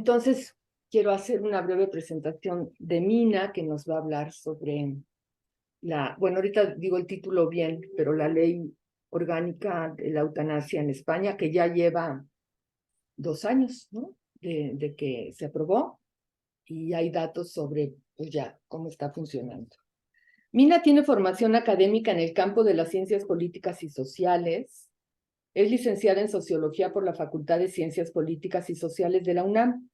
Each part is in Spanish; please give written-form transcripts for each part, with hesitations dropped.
Entonces, quiero hacer una breve presentación de Mina, que nos va a hablar sobre bueno, ahorita digo el título bien, pero la ley orgánica de la eutanasia en España, que ya lleva 2 años, ¿no? De que se aprobó, y hay datos sobre, pues ya, cómo está funcionando. Mina tiene formación académica en el campo de las ciencias políticas y sociales. Es licenciada en Sociología por la Facultad de Ciencias Políticas y Sociales de la UNAM,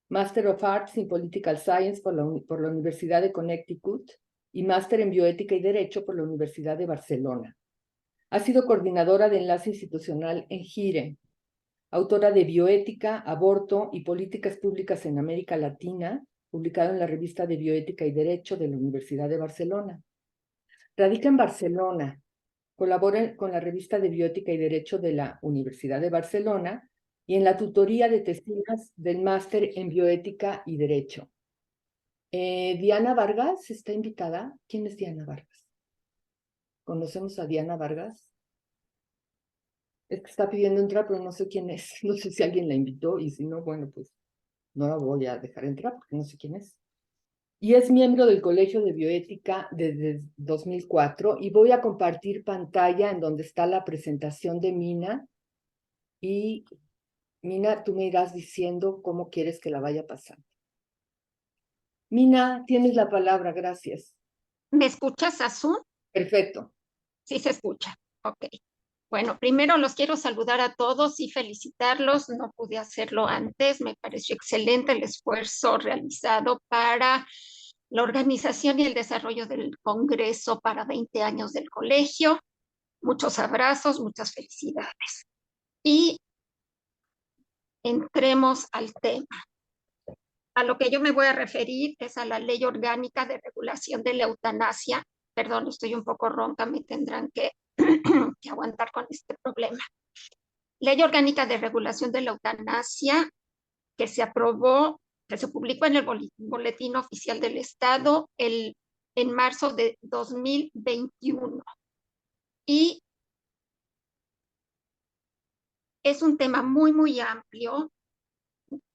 Master of Arts in Political Science por la Universidad de Connecticut y Máster en Bioética y Derecho por la Universidad de Barcelona. Ha sido coordinadora de enlace institucional en GIRE, autora de Bioética, Aborto y Políticas Públicas en América Latina, publicado en la revista de Bioética y Derecho de la Universidad de Barcelona. Radica en Barcelona, colabora con la revista de Bioética y Derecho de la Universidad de Barcelona y en la tutoría de tesinas del Máster en Bioética y Derecho. Diana Vargas está invitada. ¿Quién es Diana Vargas? ¿Conocemos a Diana Vargas? Es que está pidiendo entrar, pero no sé quién es. No sé si alguien la invitó y si no, bueno, pues no la voy a dejar entrar porque no sé quién es. Y es miembro del Colegio de Bioética desde 2004 y voy a compartir pantalla en donde está la presentación de Mina. Y Mina, tú me irás diciendo cómo quieres que la vaya pasando. Mina, tienes la palabra, gracias. ¿Me escuchas, Azul? Perfecto. Sí se escucha, ok. Bueno, primero los quiero saludar a todos y felicitarlos. No pude hacerlo antes. Me pareció excelente el esfuerzo realizado para la organización y el desarrollo del Congreso para 20 años del colegio. Muchos abrazos, muchas felicidades. Y entremos al tema. A lo que yo me voy a referir es a la Ley Orgánica de Regulación de la Eutanasia. Perdón, estoy un poco ronca, me tendrán que aguantar con este problema. Ley Orgánica de Regulación de la Eutanasia, que se aprobó, que se publicó en el Boletín Oficial del Estado en marzo de 2021. Y es un tema muy, muy amplio.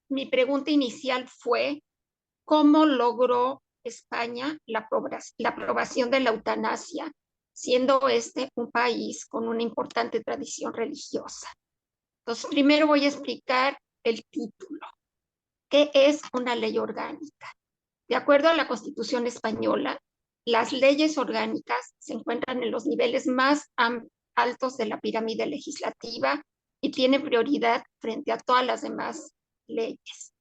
Mi pregunta inicial fue, ¿cómo logró España la aprobación de la eutanasia, siendo este un país con una importante tradición religiosa? Entonces, primero voy a explicar el título. ¿Qué es una ley orgánica? De acuerdo a la Constitución española, las leyes orgánicas se encuentran en los niveles más altos de la pirámide legislativa y tienen prioridad frente a todas las demás leyes.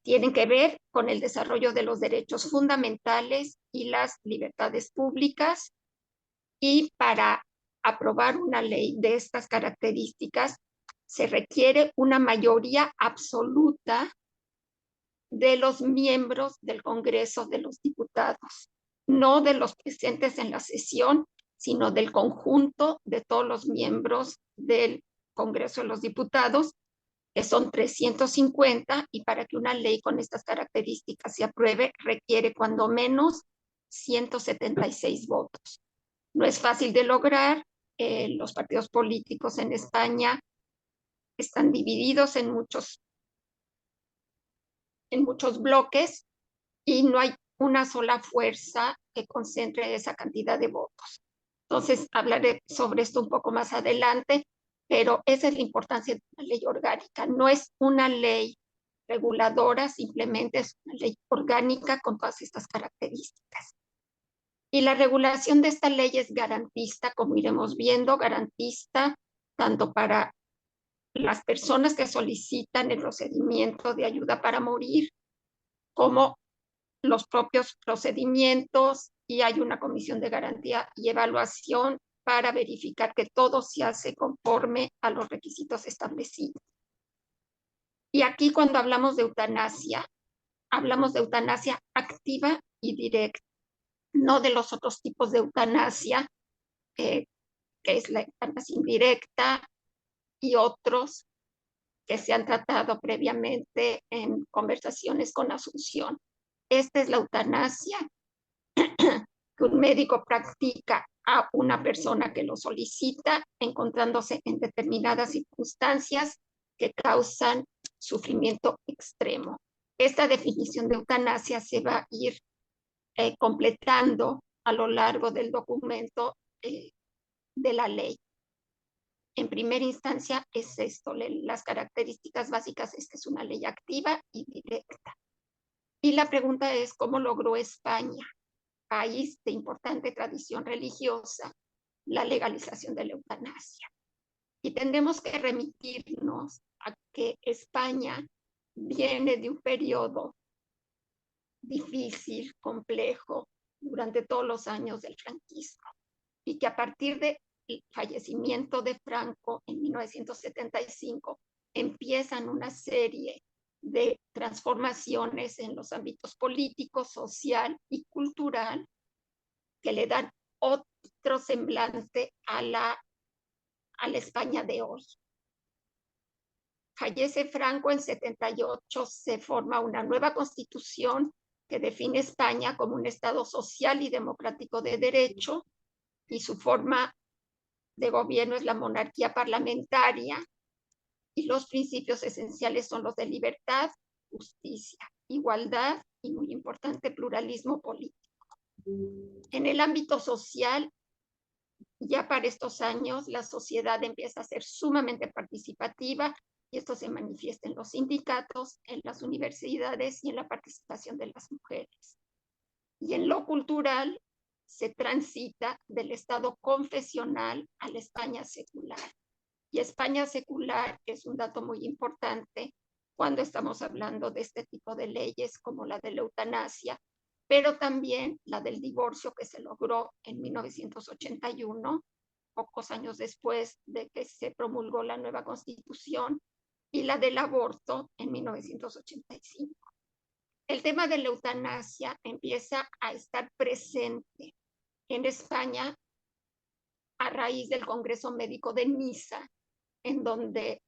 Tienen que ver con el desarrollo de los derechos fundamentales y las libertades públicas, y para aprobar una ley de estas características se requiere una mayoría absoluta de los miembros del Congreso de los Diputados, no de los presentes en la sesión, sino del conjunto de todos los miembros del Congreso de los Diputados, que son 350, y para que una ley con estas características se apruebe requiere cuando menos 176 votos. No es fácil de lograr. Los partidos políticos en España están divididos en muchos bloques y no hay una sola fuerza que concentre esa cantidad de votos. Entonces, hablaré sobre esto un poco más adelante, pero esa es la importancia de una ley orgánica. No es una ley reguladora, simplemente es una ley orgánica con todas estas características. Y la regulación de esta ley es garantista, como iremos viendo, garantista tanto para las personas que solicitan el procedimiento de ayuda para morir, como los propios procedimientos, y hay una comisión de garantía y evaluación para verificar que todo se hace conforme a los requisitos establecidos. Y aquí, cuando hablamos de eutanasia activa y directa, no de los otros tipos de eutanasia, que es la eutanasia indirecta y otros que se han tratado previamente en conversaciones con Asunción. Esta es la eutanasia que un médico practica a una persona que lo solicita, encontrándose en determinadas circunstancias que causan sufrimiento extremo. Esta definición de eutanasia se va a ir completando a lo largo del documento de la ley. En primera instancia es esto, las características básicas es que es una ley activa y directa. Y la pregunta es, ¿cómo logró España, país de importante tradición religiosa, la legalización de la eutanasia? Y tendremos que remitirnos a que España viene de un periodo difícil, complejo, durante todos los años del franquismo, y que a partir del fallecimiento de Franco en 1975 empiezan una serie de transformaciones en los ámbitos político, social y cultural que le dan otro semblante a la España de hoy. Fallece Franco en 78, se forma una nueva constitución que define España como un Estado social y democrático de derecho, y su forma de gobierno es la monarquía parlamentaria, y los principios esenciales son los de libertad, justicia, igualdad y, muy importante, pluralismo político. En el ámbito social, ya para estos años, la sociedad empieza a ser sumamente participativa, y esto se manifiesta en los sindicatos, en las universidades y en la participación de las mujeres. Y en lo cultural, se transita del Estado confesional a la España secular. Y España secular es un dato muy importante cuando estamos hablando de este tipo de leyes como la de la eutanasia, pero también la del divorcio, que se logró en 1981, pocos años después de que se promulgó la nueva Constitución, y la del aborto en 1985. El tema de la eutanasia empieza a estar presente en España a raíz del Congreso Médico de Niza, en donde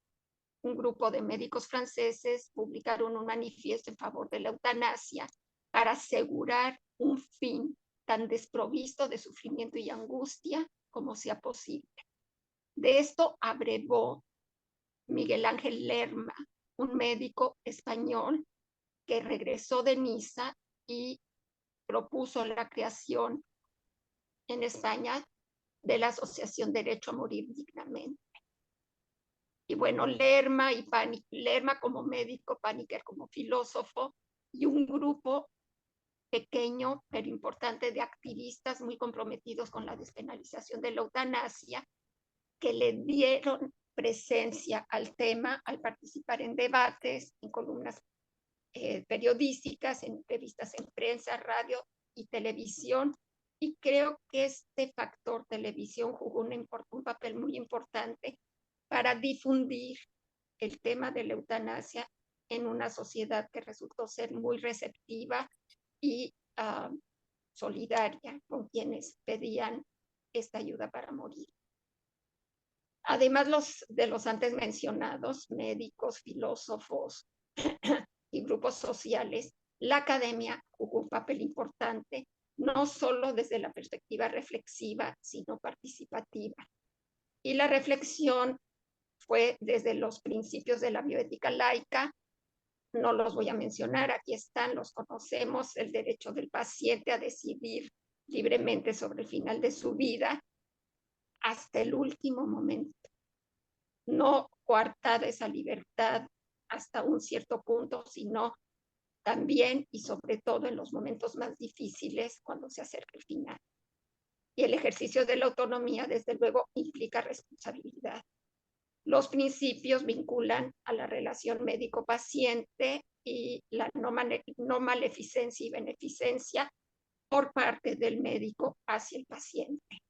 un grupo de médicos franceses publicaron un manifiesto en favor de la eutanasia para asegurar un fin tan desprovisto de sufrimiento y angustia como sea posible. De esto abrevó Miguel Ángel Lerma, un médico español que regresó de Niza y propuso la creación en España de la Asociación Derecho a Morir Dignamente. Y bueno, Lerma como médico, Paniker como filósofo, y un grupo pequeño pero importante de activistas muy comprometidos con la despenalización de la eutanasia, que le dieron presencia al tema al participar en debates, en columnas periodísticas, en entrevistas en prensa, radio y televisión. Y creo que este factor televisión jugó un papel muy importante para difundir el tema de la eutanasia en una sociedad que resultó ser muy receptiva y solidaria con quienes pedían esta ayuda para morir. Además de los antes mencionados, médicos, filósofos y grupos sociales, la academia jugó un papel importante, no solo desde la perspectiva reflexiva, sino participativa. Y la reflexión fue desde los principios de la bioética laica. No los voy a mencionar, aquí están, los conocemos: el derecho del paciente a decidir libremente sobre el final de su vida hasta el último momento. No coartar esa libertad hasta un cierto punto, sino también y sobre todo en los momentos más difíciles, cuando se acerca el final. Y el ejercicio de la autonomía, desde luego, implica responsabilidad. Los principios vinculan a la relación médico-paciente y la no maleficencia y beneficencia por parte del médico hacia el paciente.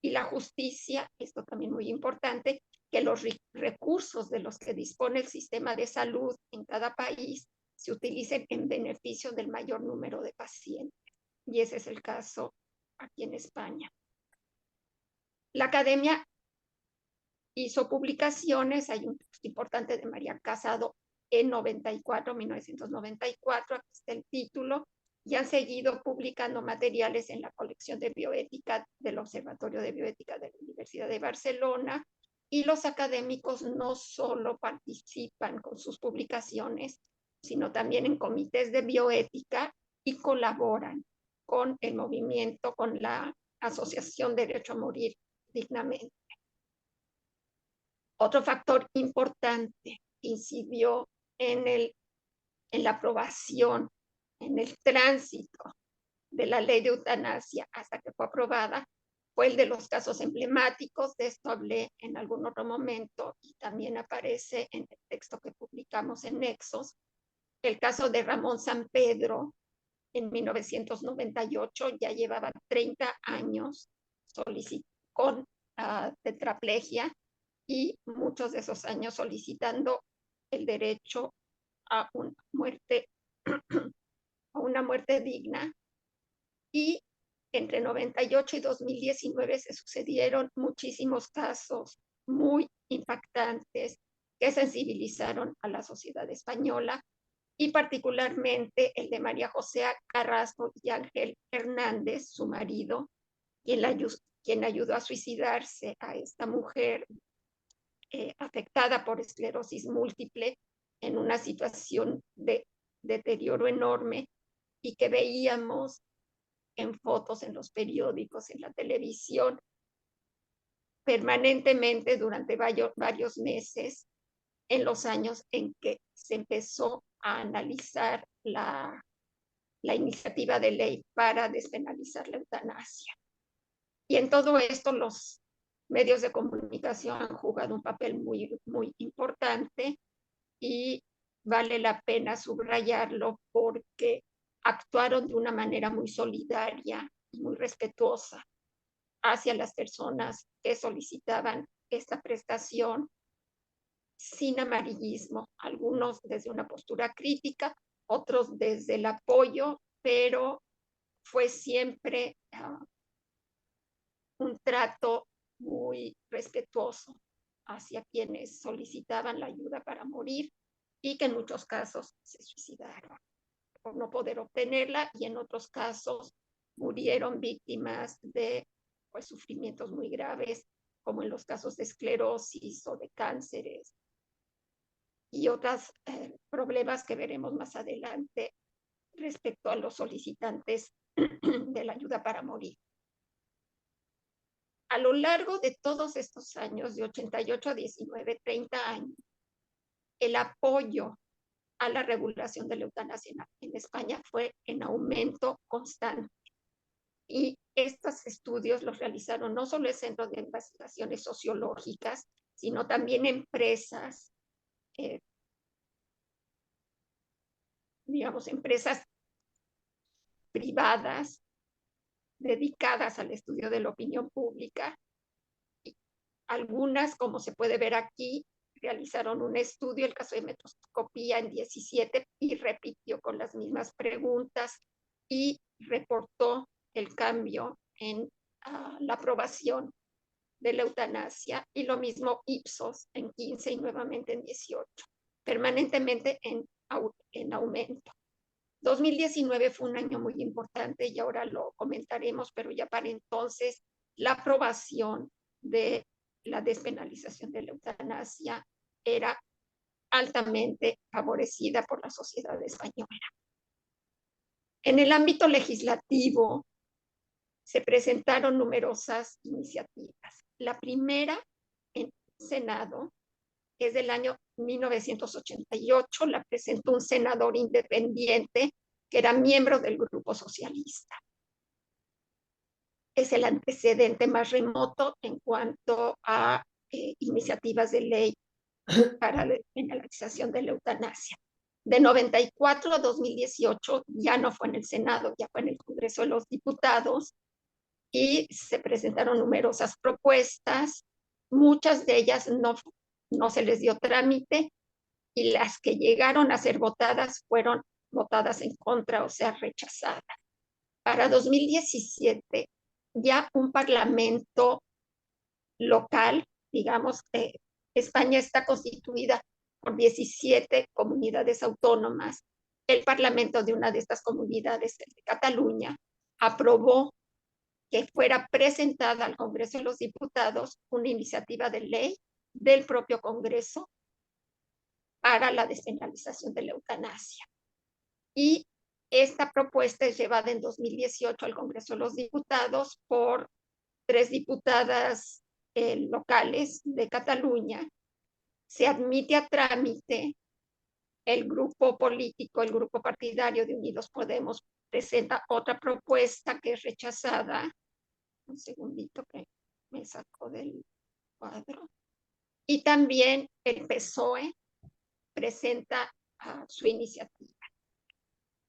Y la justicia, esto también muy importante, que los recursos de los que dispone el sistema de salud en cada país se utilicen en beneficio del mayor número de pacientes. Y ese es el caso aquí en España. La academia hizo publicaciones, hay un texto importante de María Casado en 1994, aquí está el título, y han seguido publicando materiales en la colección de bioética del Observatorio de Bioética de la Universidad de Barcelona, Y los académicos no solo participan con sus publicaciones, sino también en comités de bioética y colaboran con el movimiento, con la Asociación Derecho a Morir Dignamente. Otro factor importante que incidió en la aprobación, en el tránsito de la ley de eutanasia hasta que fue aprobada, fue el de los casos emblemáticos. De esto hablé en algún otro momento y también aparece en el texto que publicamos en Nexos. El caso de Ramón Sampedro en 1998, ya llevaba 30 años con tetraplegia y muchos de esos años solicitando el derecho a una muerte digna. Y entre 98 y 2019 se sucedieron muchísimos casos muy impactantes que sensibilizaron a la sociedad española, y particularmente el de María José Carrasco y Ángel Hernández, su marido, quien ayudó a suicidarse a esta mujer afectada por esclerosis múltiple en una situación de deterioro enorme, y que veíamos en fotos, en los periódicos, en la televisión, permanentemente durante varios meses, en los años en que se empezó a analizar la iniciativa de ley para despenalizar la eutanasia. Y en todo esto los medios de comunicación han jugado un papel muy, muy importante, y vale la pena subrayarlo porque actuaron de una manera muy solidaria y muy respetuosa hacia las personas que solicitaban esta prestación, sin amarillismo, algunos desde una postura crítica, otros desde el apoyo, pero fue siempre un trato muy respetuoso hacia quienes solicitaban la ayuda para morir y que en muchos casos se suicidaron por no poder obtenerla, y en otros casos murieron víctimas de sufrimientos muy graves, como en los casos de esclerosis o de cánceres y otros problemas que veremos más adelante respecto a los solicitantes de la ayuda para morir. A lo largo de todos estos años, de 88 a 19, 30 años, el apoyo a la regulación de la eutanasia en España fue en aumento constante. Y estos estudios los realizaron no solo el Centro de Investigaciones Sociológicas, sino también empresas, empresas privadas dedicadas al estudio de la opinión pública. Algunas, como se puede ver aquí, realizaron un estudio, el caso de Metroscopía, en 17, y repitió con las mismas preguntas y reportó el cambio en la aprobación de la eutanasia, y lo mismo Ipsos en 15 y nuevamente en 18, permanentemente en aumento. 2019 fue un año muy importante y ahora lo comentaremos, pero ya para entonces la aprobación de la despenalización de la eutanasia era altamente favorecida por la sociedad española. En el ámbito legislativo se presentaron numerosas iniciativas. La primera en el Senado es del año 1988, la presentó un senador independiente que era miembro del Grupo Socialista. Es el antecedente más remoto en cuanto a iniciativas de ley para la penalización de la eutanasia. De 94 a 2018 ya no fue en el Senado, ya fue en el Congreso de los Diputados, y se presentaron numerosas propuestas. Muchas de ellas no se les dio trámite, y las que llegaron a ser votadas fueron votadas en contra, o sea, rechazadas. Para 2017, ya un parlamento local, digamos, España está constituida por 17 comunidades autónomas. El parlamento de una de estas comunidades, el de Cataluña, aprobó que fuera presentada al Congreso de los Diputados una iniciativa de ley del propio Congreso para la despenalización de la eutanasia. Y esta propuesta es llevada en 2018 al Congreso de los Diputados por 3 diputadas locales de Cataluña. Se admite a trámite, el grupo político, el grupo partidario de Unidos Podemos presenta otra propuesta que es rechazada. Un segundito que me sacó del cuadro. Y también el PSOE presenta su iniciativa.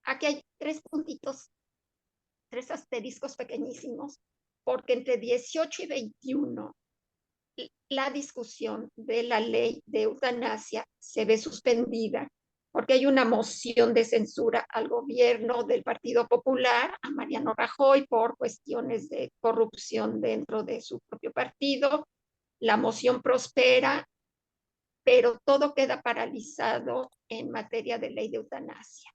Aquí hay 3 puntitos, 3 asteriscos pequeñísimos, porque entre 18 y 21 la discusión de la ley de eutanasia se ve suspendida porque hay una moción de censura al gobierno del Partido Popular, a Mariano Rajoy, por cuestiones de corrupción dentro de su propio partido. La moción prospera, pero todo queda paralizado en materia de ley de eutanasia.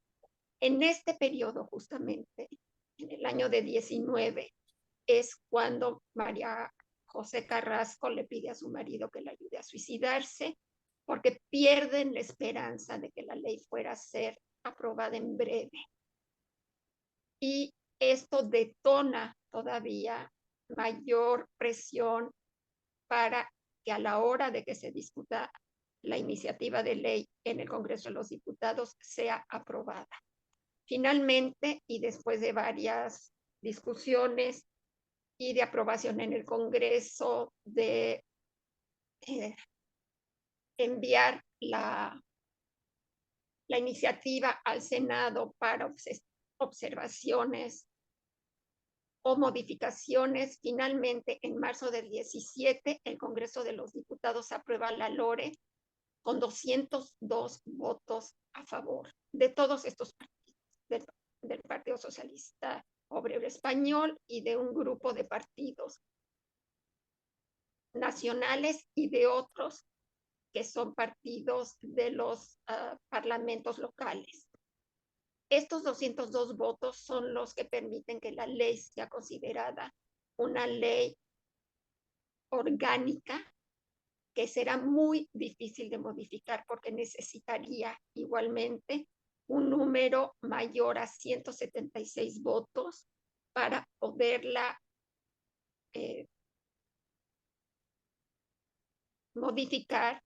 En este periodo, justamente, en el año de 19, es cuando María José Carrasco le pide a su marido que le ayude a suicidarse, porque pierden la esperanza de que la ley fuera a ser aprobada en breve. Y esto detona todavía mayor presión para que a la hora de que se discuta la iniciativa de ley en el Congreso de los Diputados sea aprobada. Finalmente, y después de varias discusiones y de aprobación en el Congreso, de enviar la iniciativa al Senado para observaciones o modificaciones, finalmente en marzo del 17 el Congreso de los Diputados aprueba la LORE con 202 votos a favor de todos estos partidos, del Partido Socialista Obrero Español y de un grupo de partidos nacionales y de otros que son partidos de los parlamentos locales. Estos 202 votos son los que permiten que la ley sea considerada una ley orgánica que será muy difícil de modificar porque necesitaría igualmente un número mayor a 176 votos para poderla modificar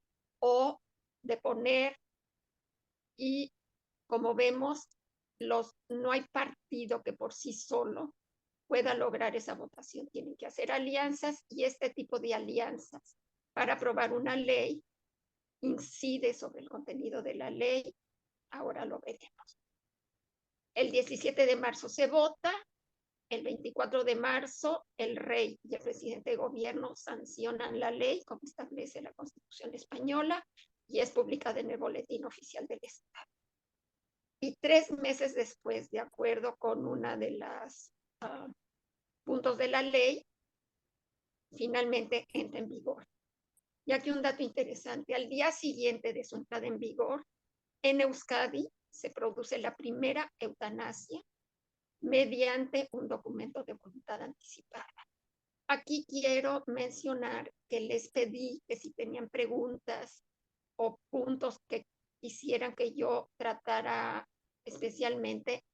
o deponer. Y como vemos, no hay partido que por sí solo pueda lograr esa votación. Tienen que hacer alianzas y este tipo de alianzas para aprobar una ley incide sobre el contenido de la ley. Ahora lo veremos. El 17 de marzo se vota. El 24 de marzo, el rey y el presidente de gobierno sancionan la ley, como establece la Constitución española, y es publicada en el Boletín Oficial del Estado. Y 3 meses después, de acuerdo con una de las puntos de la ley, finalmente entra en vigor. Y aquí un dato interesante: al día siguiente de su entrada en vigor, en Euskadi se produce la primera eutanasia mediante un documento de voluntad anticipada. Aquí quiero mencionar que les pedí que si tenían preguntas o puntos que quisieran que yo tratara especialmente,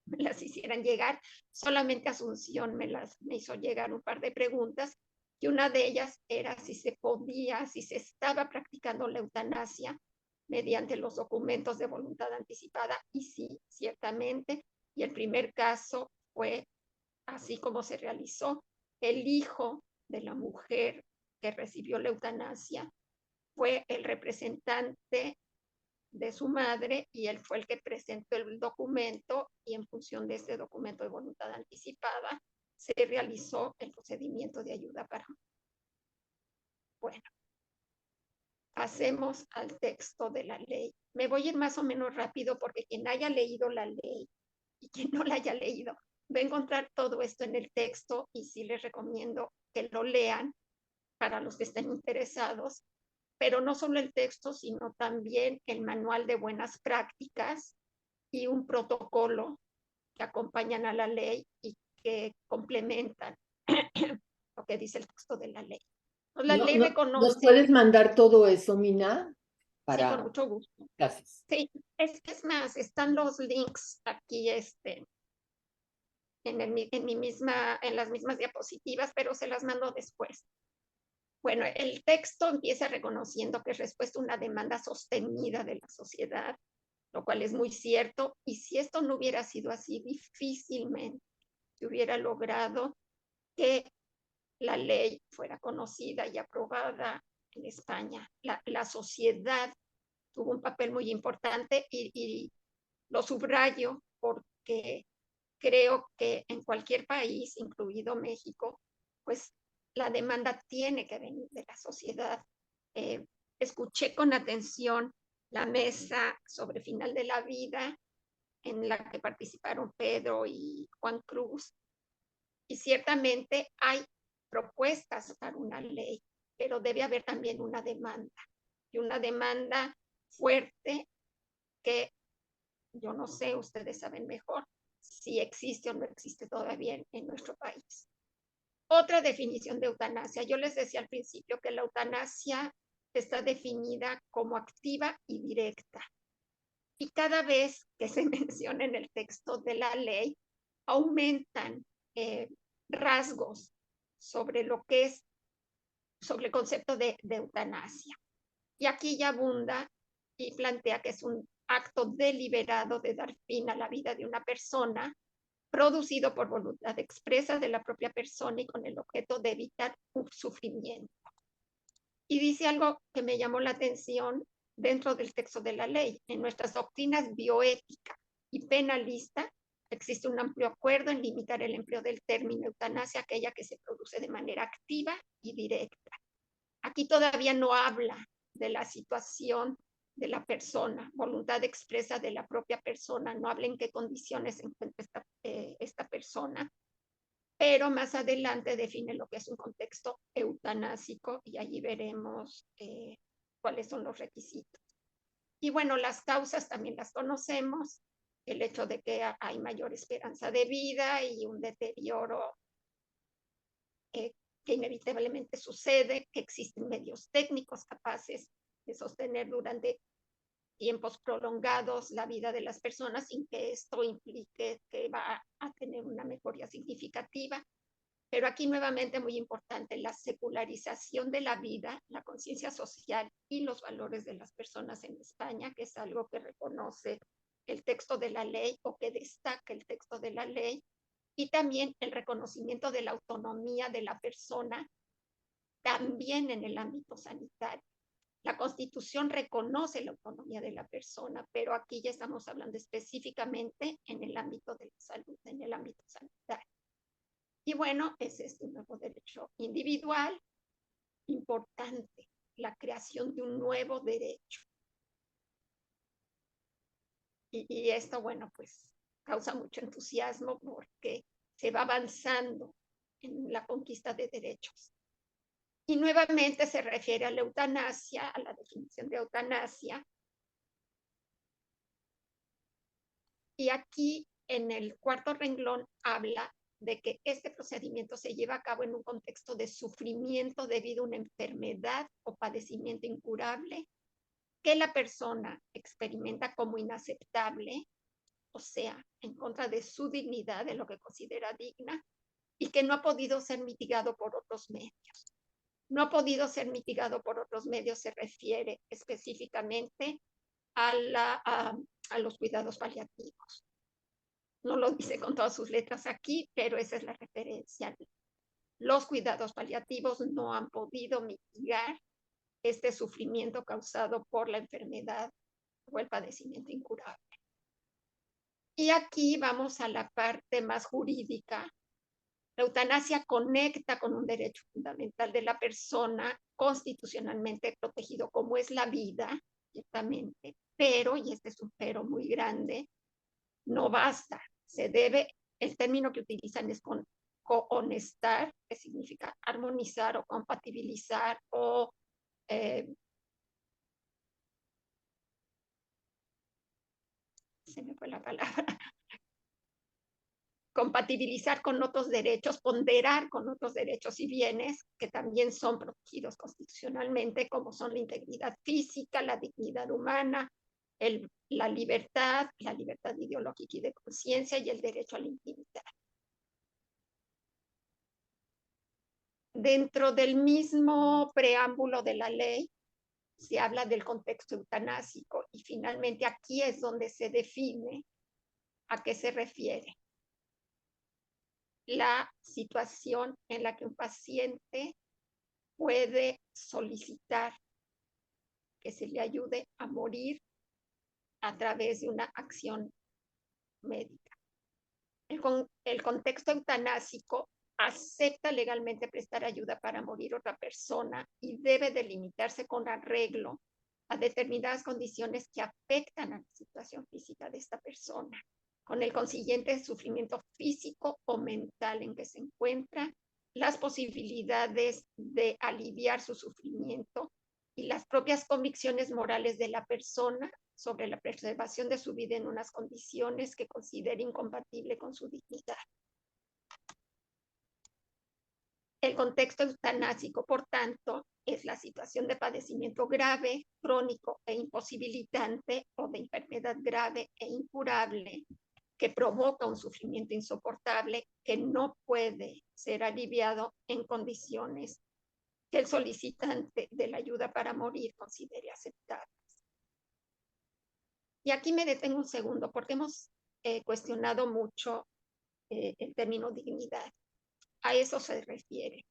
me las hicieran llegar. Solamente Asunción me hizo llegar un par de preguntas, y una de ellas era si se podía, si se estaba practicando la eutanasia mediante los documentos de voluntad anticipada, y sí, ciertamente. Y el primer caso fue así como se realizó. El hijo de la mujer que recibió la eutanasia fue el representante de su madre y él fue el que presentó el documento, y en función de este documento de voluntad anticipada se realizó el procedimiento de ayuda para. Bueno, pasemos al texto de la ley. Me voy a ir más o menos rápido porque quien haya leído la ley y quien no la haya leído va a encontrar todo esto en el texto, y sí les recomiendo que lo lean para los que estén interesados, pero no solo el texto, sino también el manual de buenas prácticas y un protocolo que acompañan a la ley y que complementan lo que dice el texto de la ley. La ley ¿Nos reconoce, puedes mandar todo eso, Mina? sí, con Para, mucho gusto. gracias. Sí, es más, están los links aquí en las mismas diapositivas, pero se las mando después. Bueno, el texto empieza reconociendo que es respuesta a una demanda sostenida de la sociedad, lo cual es muy cierto, y si esto no hubiera sido así, difícilmente se hubiera logrado que la ley fuera conocida y aprobada en España. La sociedad tuvo un papel muy importante y lo subrayo porque creo que en cualquier país, incluido México, pues la demanda tiene que venir de la sociedad. Escuché con atención la mesa sobre final de la vida en la que participaron Pedro y Juan Cruz, y ciertamente hay propuestas para una ley, pero debe haber también una demanda, y una demanda fuerte que yo no sé, ustedes saben mejor si existe o no existe todavía en nuestro país. Otra definición de eutanasia. Yo les decía al principio que la eutanasia está definida como activa y directa. Y cada vez que se menciona en el texto de la ley, aumentan rasgos sobre lo que es, sobre el concepto de eutanasia. Y aquí ya abunda y plantea que es un acto deliberado de dar fin a la vida de una persona, producido por voluntad expresa de la propia persona y con el objeto de evitar un sufrimiento. Y dice algo que me llamó la atención dentro del texto de la ley. En nuestras doctrinas bioética y penalista existe un amplio acuerdo en limitar el empleo del término eutanasia, aquella que se produce de manera activa y directa. Aquí todavía no habla de la situación de la persona, voluntad expresa de la propia persona, no habla en qué condiciones se encuentra esta persona, pero más adelante define lo que es un contexto eutanásico y allí veremos cuáles son los requisitos. Y bueno, las causas también las conocemos, el hecho de que hay mayor esperanza de vida y un deterioro que inevitablemente sucede, que existen medios técnicos capaces de sostener durante tiempos prolongados la vida de las personas sin que esto implique que va a tener una mejoría significativa. Pero aquí nuevamente muy importante la secularización de la vida, la conciencia social y los valores de las personas en España, que es algo que reconoce el texto de la ley o que destaca el texto de la ley, y también el reconocimiento de la autonomía de la persona también en el ámbito sanitario. La Constitución reconoce la autonomía de la persona, pero aquí ya estamos hablando específicamente en el ámbito de la salud, en el ámbito sanitario. Y bueno, ese es un nuevo derecho individual importante, la creación de un nuevo derecho. Y esto, bueno, pues causa mucho entusiasmo porque se va avanzando en la conquista de derechos. Y nuevamente se refiere a la eutanasia, a la definición de eutanasia. Y aquí en el cuarto renglón habla de que este procedimiento se lleva a cabo en un contexto de sufrimiento debido a una enfermedad o padecimiento incurable que la persona experimenta como inaceptable, o sea, en contra de su dignidad, de lo que considera digna, y que no ha podido ser mitigado por otros medios. No ha podido ser mitigado por otros medios se refiere específicamente a los cuidados paliativos. No lo dice con todas sus letras aquí, pero esa es la referencia. Los cuidados paliativos no han podido mitigar este sufrimiento causado por la enfermedad o el padecimiento incurable. Y aquí vamos a la parte más jurídica. La eutanasia conecta con un derecho fundamental de la persona constitucionalmente protegido como es la vida, ciertamente, pero, y este es un pero muy grande, no basta. Se debe, el término que utilizan es cohonestar, que significa armonizar o compatibilizar o se me fue la palabra, compatibilizar con otros derechos, ponderar con otros derechos y bienes que también son protegidos constitucionalmente, como son la integridad física, la dignidad humana, la libertad ideológica y de conciencia y el derecho a la intimidad. Dentro del mismo preámbulo de la ley se habla del contexto eutanásico y finalmente aquí es donde se define a qué se refiere la situación en la que un paciente puede solicitar que se le ayude a morir a través de una acción médica. El contexto eutanásico acepta legalmente prestar ayuda para morir a otra persona y debe delimitarse con arreglo a determinadas condiciones que afectan a la situación física de esta persona, con el consiguiente sufrimiento físico o mental en que se encuentra, las posibilidades de aliviar su sufrimiento y las propias convicciones morales de la persona sobre la preservación de su vida en unas condiciones que considere incompatible con su dignidad. El contexto eutanásico, por tanto, es la situación de padecimiento grave, crónico e imposibilitante o de enfermedad grave e incurable que provoca un sufrimiento insoportable que no puede ser aliviado en condiciones que el solicitante de la ayuda para morir considere aceptables. Y aquí me detengo un segundo porque hemos cuestionado mucho el término dignidad. A eso se refiere.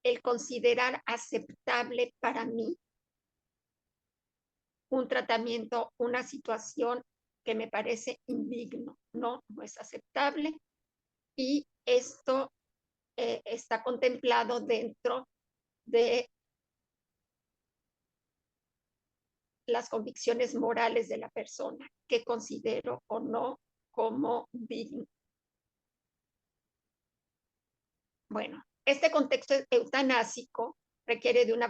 El considerar aceptable para mí un tratamiento, una situación que me parece indigno. No es aceptable. Y esto está contemplado dentro de las convicciones morales de la persona, que considero o no como digno. Bueno, este contexto eutanásico requiere de una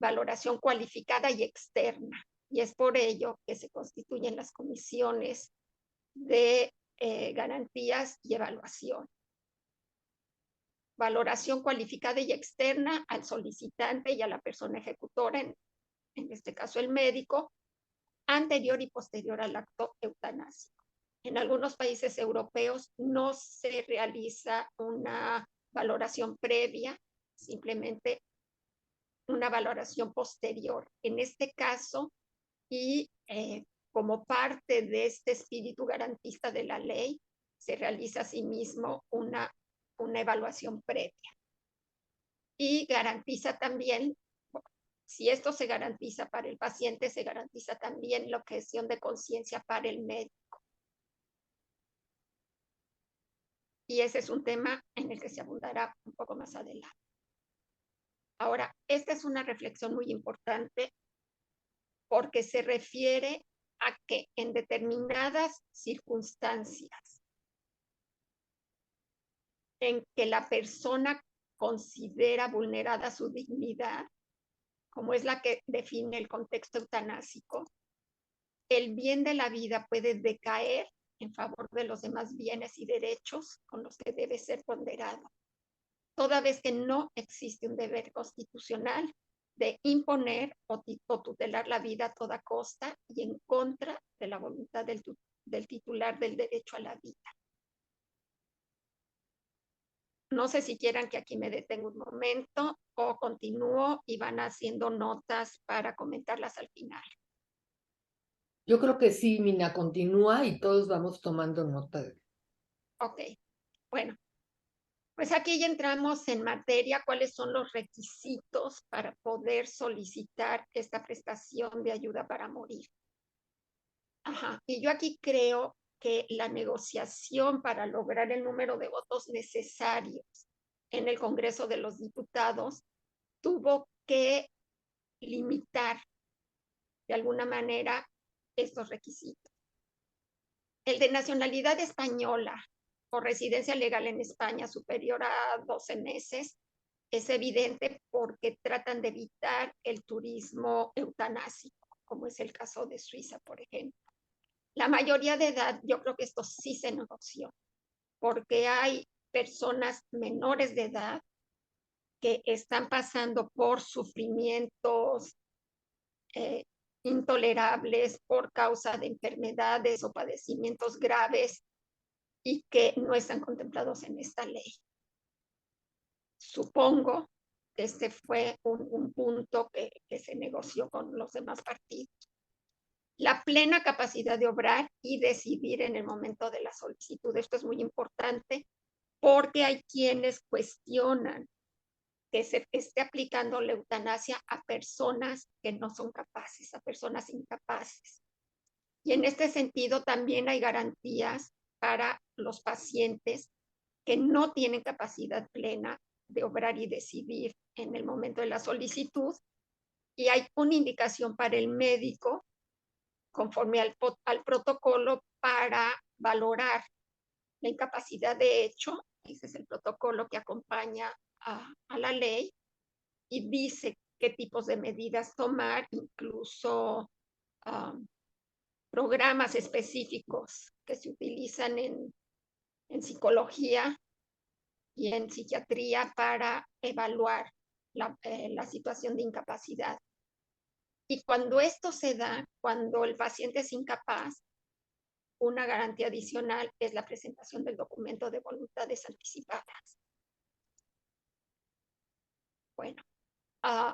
valoración cualificada y externa, y es por ello que se constituyen las comisiones de garantías y evaluación. Valoración cualificada y externa al solicitante y a la persona ejecutora, en este caso el médico, anterior y posterior al acto eutanásico. En algunos países europeos no se realiza una valoración previa, simplemente una valoración posterior. En este caso, y como parte de este espíritu garantista de la ley, se realiza asimismo una evaluación previa. Y garantiza también, si esto se garantiza para el paciente, se garantiza también la objeción de conciencia para el médico. Y ese es un tema en el que se abundará un poco más adelante. Ahora, esta es una reflexión muy importante porque se refiere a que en determinadas circunstancias en que la persona considera vulnerada su dignidad, como es la que define el contexto eutanásico, el bien de la vida puede decaer en favor de los demás bienes y derechos con los que debe ser ponderado, toda vez que no existe un deber constitucional de imponer o tutelar la vida a toda costa y en contra de la voluntad del titular del derecho a la vida. No sé si quieran que aquí me detenga un momento o continúo y van haciendo notas para comentarlas al final. Yo creo que sí, Mina, continúa y todos vamos tomando nota. Ok, bueno, pues aquí ya entramos en materia, cuáles son los requisitos para poder solicitar esta prestación de ayuda para morir. Ajá, y yo aquí creo que la negociación para lograr el número de votos necesarios en el Congreso de los Diputados tuvo que limitar de alguna manera estos requisitos. El de nacionalidad española o residencia legal en España superior a 12 meses es evidente porque tratan de evitar el turismo eutanásico, como es el caso de Suiza, por ejemplo. La mayoría de edad, yo creo que esto sí se negoció. porque hay personas menores de edad que están pasando por sufrimientos intolerables por causa de enfermedades o padecimientos graves y que no están contemplados en esta ley. Supongo que este fue un punto que se negoció con los demás partidos. La plena capacidad de obrar y decidir en el momento de la solicitud. Esto es muy importante porque hay quienes cuestionan que se esté aplicando la eutanasia a personas que no son capaces, a personas incapaces. Y en este sentido también hay garantías para los pacientes que no tienen capacidad plena de obrar y decidir en el momento de la solicitud. Y hay una indicación para el médico conforme al protocolo para valorar la incapacidad de hecho. Ese es el protocolo que acompaña a la ley y dice qué tipos de medidas tomar, incluso programas específicos que se utilizan en psicología y en psiquiatría para evaluar la situación de incapacidad. Y cuando esto se da, cuando el paciente es incapaz, una garantía adicional es la presentación del documento de voluntades anticipadas. Bueno,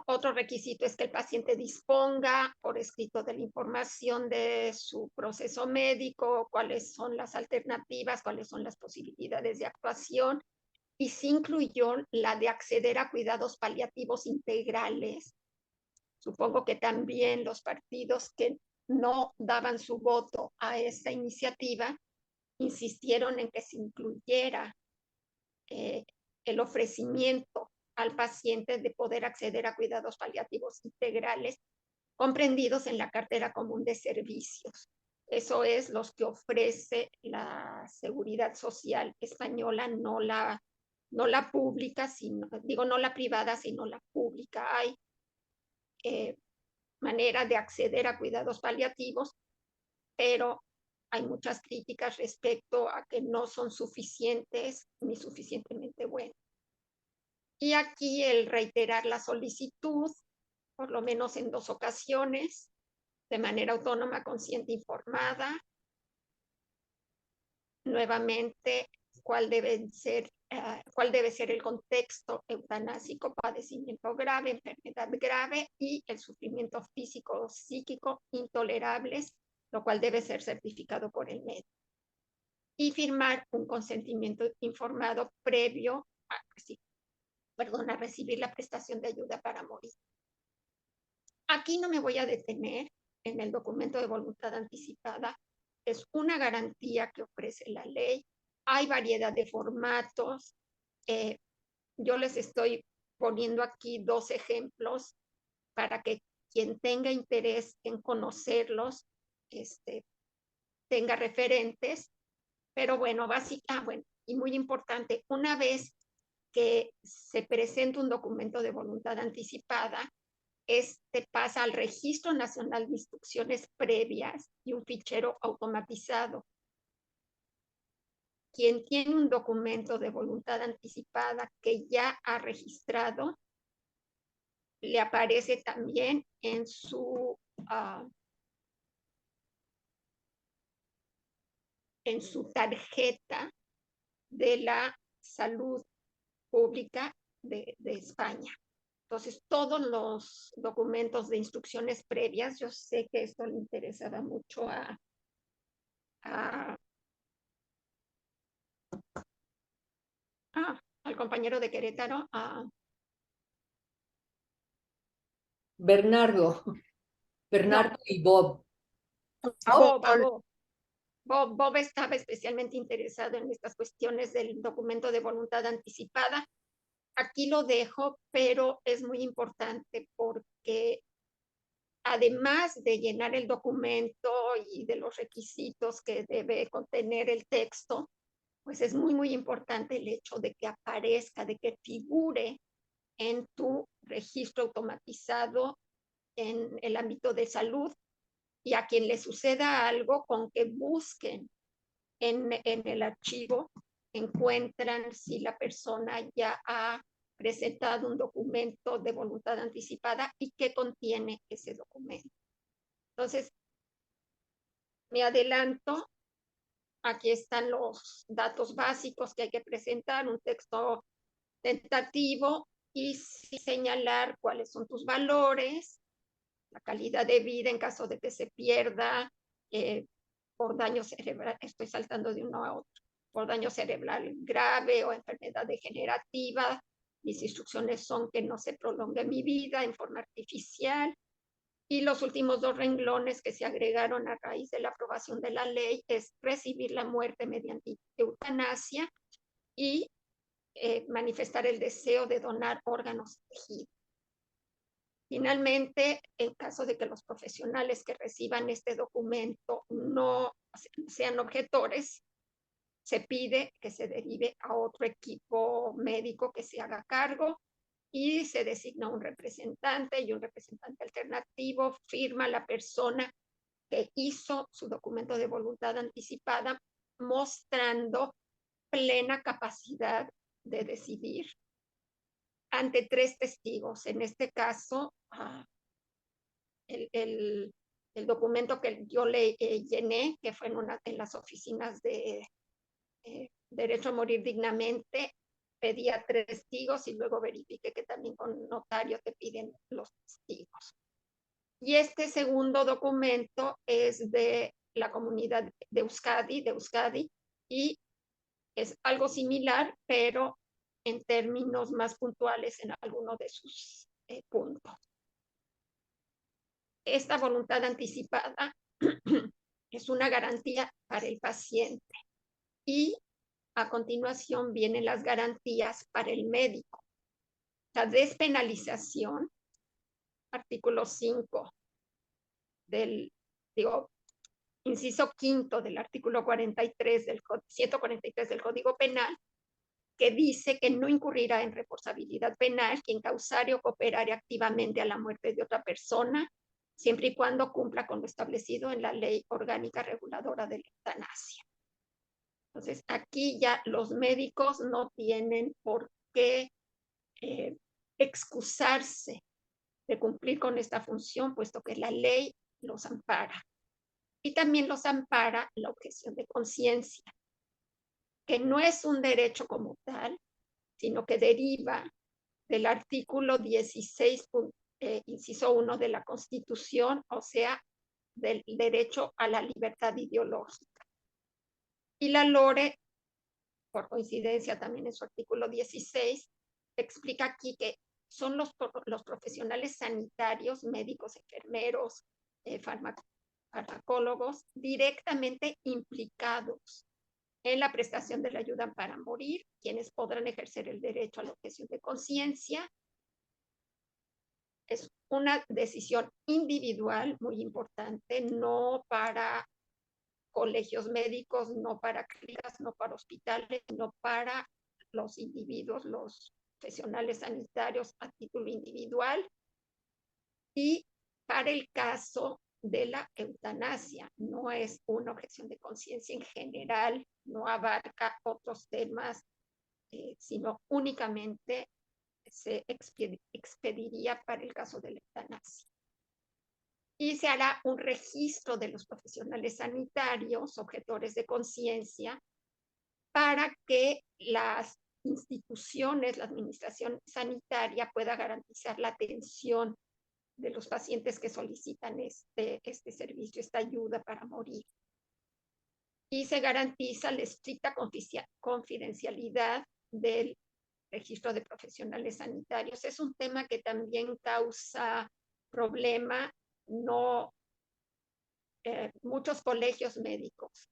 otro requisito es que el paciente disponga por escrito de la información de su proceso médico, cuáles son las alternativas, cuáles son las posibilidades de actuación, y se incluyó la de acceder a cuidados paliativos integrales. Supongo que también los partidos que no daban su voto a esta iniciativa insistieron en que se incluyera el ofrecimiento al paciente de poder acceder a cuidados paliativos integrales comprendidos en la cartera común de servicios. Eso es los que ofrece la Seguridad Social española, no la pública, no la privada, sino la pública. Hay manera de acceder a cuidados paliativos, pero hay muchas críticas respecto a que no son suficientes ni suficientemente buenas. Y aquí el reiterar la solicitud, por lo menos en 2 ocasiones, de manera autónoma, consciente, informada. Nuevamente, cuál debe ser el contexto eutanásico: padecimiento grave, enfermedad grave y el sufrimiento físico o psíquico intolerables, lo cual debe ser certificado por el médico. Y firmar un consentimiento informado previo a recibir la prestación de ayuda para morir. Aquí no me voy a detener en el documento de voluntad anticipada. Es una garantía que ofrece la ley. Hay variedad de formatos. Yo les estoy poniendo aquí 2 ejemplos para que quien tenga interés en conocerlos tenga referentes. Pero bueno, y muy importante, una vez que se presenta un documento de voluntad anticipada, pasa al Registro Nacional de Instrucciones Previas y un fichero automatizado. Quien tiene un documento de voluntad anticipada que ya ha registrado, le aparece también en su tarjeta de la salud pública de España. Entonces, todos los documentos de instrucciones previas, yo sé que esto le interesaba mucho al compañero de Querétaro, Bernardo y Bob. Bob estaba especialmente interesado en estas cuestiones del documento de voluntad anticipada. Aquí lo dejo, pero es muy importante porque además de llenar el documento y de los requisitos que debe contener el texto, pues es muy, muy importante el hecho de que aparezca, de que figure en tu registro automatizado en el ámbito de salud, y a quien le suceda algo, con que busquen en el archivo encuentran si la persona ya ha presentado un documento de voluntad anticipada y qué contiene ese documento. Entonces, me adelanto. Aquí están los datos básicos que hay que presentar, un texto tentativo y señalar cuáles son tus valores, la calidad de vida en caso de que se pierda por daño cerebral, estoy saltando de uno a otro, por daño cerebral grave o enfermedad degenerativa. Mis instrucciones son que no se prolongue mi vida en forma artificial. Y los últimos 2 renglones que se agregaron a raíz de la aprobación de la ley es recibir la muerte mediante eutanasia y manifestar el deseo de donar órganos y tejidos. Finalmente, en caso de que los profesionales que reciban este documento no sean objetores, se pide que se derive a otro equipo médico que se haga cargo y se designa un representante y un representante alternativo, firma la persona que hizo su documento de voluntad anticipada, mostrando plena capacidad de decidir ante 3 testigos. En este caso, el documento que yo le llené, que fue en las oficinas de Derecho a Morir Dignamente, pedía 3 testigos y luego verifiqué que también con notario te piden los testigos. Y este segundo documento es de la comunidad de Euskadi, y es algo similar, pero en términos más puntuales en alguno de sus puntos. Esta voluntad anticipada es una garantía para el paciente y a continuación vienen las garantías para el médico. La despenalización, artículo 5 del, inciso 5 del artículo 143 del Código Penal, que dice que no incurrirá en responsabilidad penal quien causare o cooperare activamente a la muerte de otra persona, siempre y cuando cumpla con lo establecido en la Ley Orgánica Reguladora de la Eutanasia. Entonces, aquí ya los médicos no tienen por qué excusarse de cumplir con esta función, puesto que la ley los ampara. Y también los ampara la objeción de conciencia, que no es un derecho como tal, sino que deriva del artículo 16, inciso 1 de la Constitución, o sea, del derecho a la libertad ideológica. Y la LORE, por coincidencia también en su artículo 16, explica aquí que son los profesionales sanitarios, médicos, enfermeros, farmacólogos, directamente implicados en la prestación de la ayuda para morir, quienes podrán ejercer el derecho a la objeción de conciencia. Es una decisión individual muy importante, no para colegios médicos, no para clínicas, no para hospitales, sino para los individuos, los profesionales sanitarios a título individual. Y para el caso de la eutanasia, no es una objeción de conciencia en general, no abarca otros temas, sino únicamente se expediría para el caso de la eutanasia. Y se hará un registro de los profesionales sanitarios, objetores de conciencia, para que las instituciones, la administración sanitaria pueda garantizar la atención de los pacientes que solicitan este servicio, esta ayuda para morir. Y se garantiza la estricta confidencialidad del registro de profesionales sanitarios. Es un tema que también causa problema. Muchos colegios médicos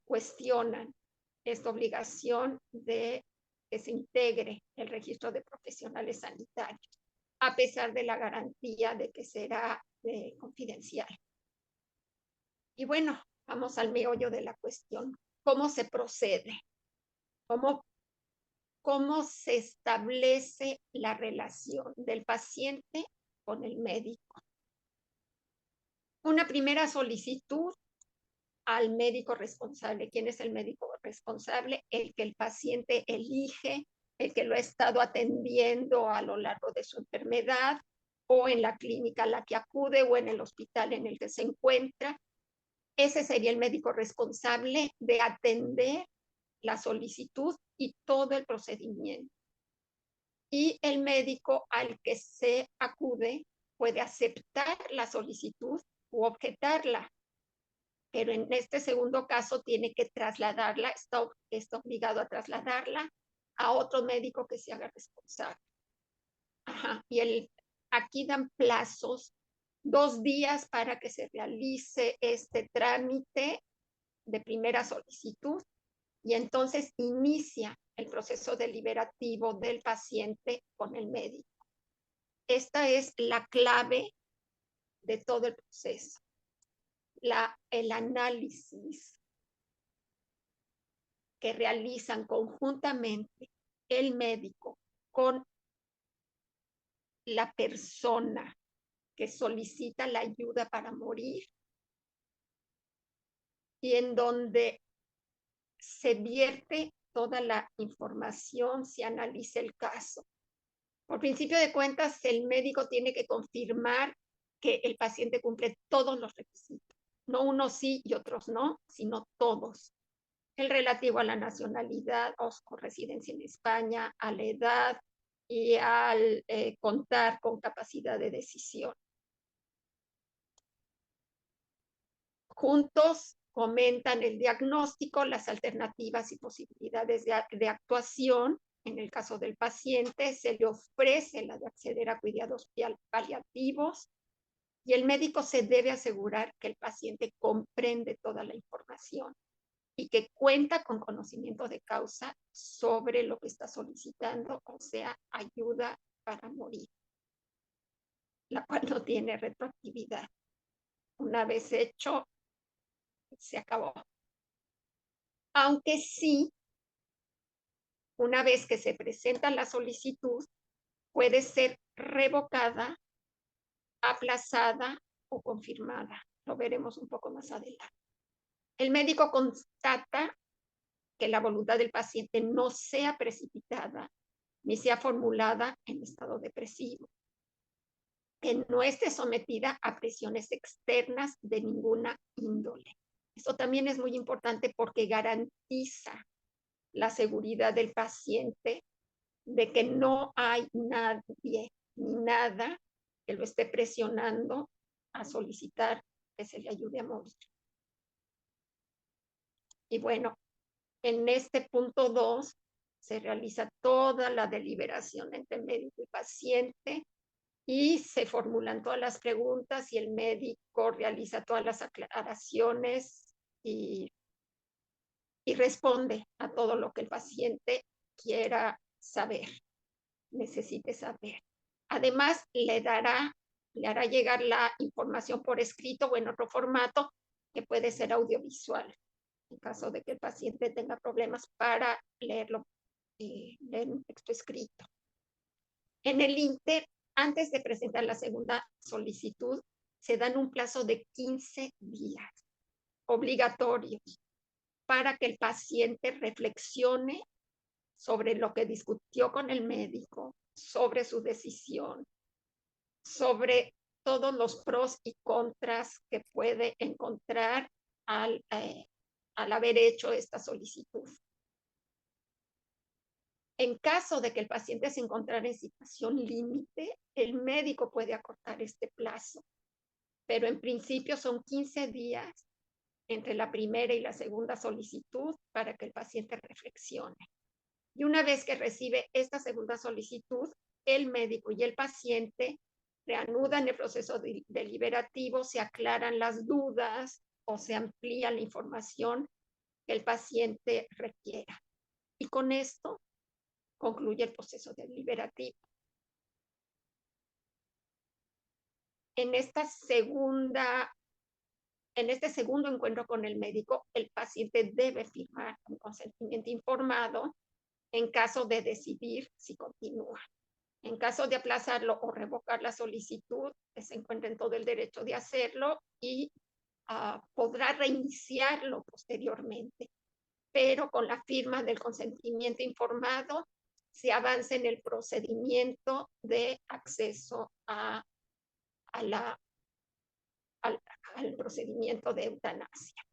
cuestionan esta obligación de que se integre el registro de profesionales sanitarios, a pesar de la garantía de que será confidencial. Y bueno, vamos al meollo de la cuestión. ¿Cómo se procede? ¿Cómo se establece la relación del paciente con el médico? Una primera solicitud al médico responsable. ¿Quién es el médico responsable, el que el paciente elige, el que lo ha estado atendiendo a lo largo de su enfermedad, o en la clínica a la que acude, o en el hospital en el que se encuentra. Ese sería el médico responsable de atender la solicitud y todo el procedimiento. Y el médico al que se acude puede aceptar la solicitud u objetarla, pero en este segundo caso tiene que trasladarla, está obligado a trasladarla a otro médico que se haga responsable. Ajá. Y aquí dan plazos, 2 días para que se realice este trámite de primera solicitud, y entonces inicia el proceso deliberativo del paciente con el médico. Esta es la clave de todo el proceso, el análisis que realizan conjuntamente el médico con la persona que solicita la ayuda para morir, y en donde se vierte toda la información, se analiza el caso. Por principio de cuentas, el médico tiene que confirmar que el paciente cumple todos los requisitos, no unos sí y otros no, sino todos. El relativo a la nacionalidad o residencia en España, a la edad y al contar con capacidad de decisión. Juntos comentan el diagnóstico, las alternativas y posibilidades de actuación. En el caso del paciente, se le ofrece la de acceder a cuidados paliativos, y el médico se debe asegurar que el paciente comprende toda la información y que cuenta con conocimiento de causa sobre lo que está solicitando, o sea, ayuda para morir, la cual no tiene retroactividad. Una vez hecho, se acabó. Aunque sí, una vez que se presenta la solicitud, puede ser revocada, aplazada o confirmada. Lo veremos un poco más adelante. El médico constata que la voluntad del paciente no sea precipitada ni sea formulada en estado depresivo, que no esté sometida a presiones externas de ninguna índole. Esto también es muy importante porque garantiza la seguridad del paciente de que no hay nadie ni nada que lo esté presionando a solicitar que se le ayude a morir. Y bueno, en este punto 2 se realiza toda la deliberación entre médico y paciente, y se formulan todas las preguntas, y el médico realiza todas las aclaraciones y responde a todo lo que el paciente quiera saber, necesite saber. Además, le hará llegar la información por escrito o en otro formato, que puede ser audiovisual, en caso de que el paciente tenga problemas para leerlo, leer un texto escrito. En el Inter, antes de presentar la segunda solicitud, se dan un plazo de 15 días obligatorios para que el paciente reflexione sobre lo que discutió con el médico, sobre su decisión, sobre todos los pros y contras que puede encontrar al haber hecho esta solicitud. En caso de que el paciente se encontrara en situación límite, el médico puede acortar este plazo, pero en principio son 15 días entre la primera y la segunda solicitud para que el paciente reflexione. Y una vez que recibe esta segunda solicitud, el médico y el paciente reanudan el proceso deliberativo, se aclaran las dudas o se amplía la información que el paciente requiera. Y con esto concluye el proceso deliberativo. En este segundo encuentro con el médico, el paciente debe firmar un consentimiento informado en caso de decidir si continúa. En caso de aplazarlo o revocar la solicitud, se encuentra en todo el derecho de hacerlo, y podrá reiniciarlo posteriormente. pero con la firma del consentimiento informado se avanza en el procedimiento de acceso al procedimiento de eutanasia.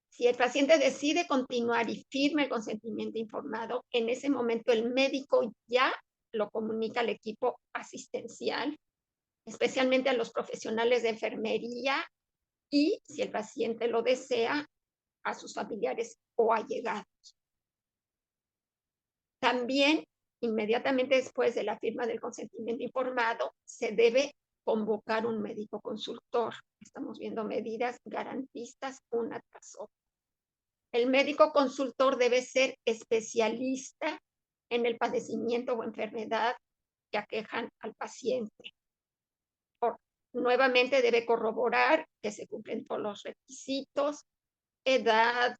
Si el paciente decide continuar y firma el consentimiento informado, en ese momento el médico ya lo comunica al equipo asistencial, especialmente a los profesionales de enfermería y, si el paciente lo desea, a sus familiares o allegados. También, inmediatamente después de la firma del consentimiento informado, se debe convocar un médico consultor. Estamos viendo medidas garantistas una tras otra. El médico consultor debe ser especialista en el padecimiento o enfermedad que aquejan al paciente. Nuevamente debe corroborar que se cumplen todos los requisitos, edad,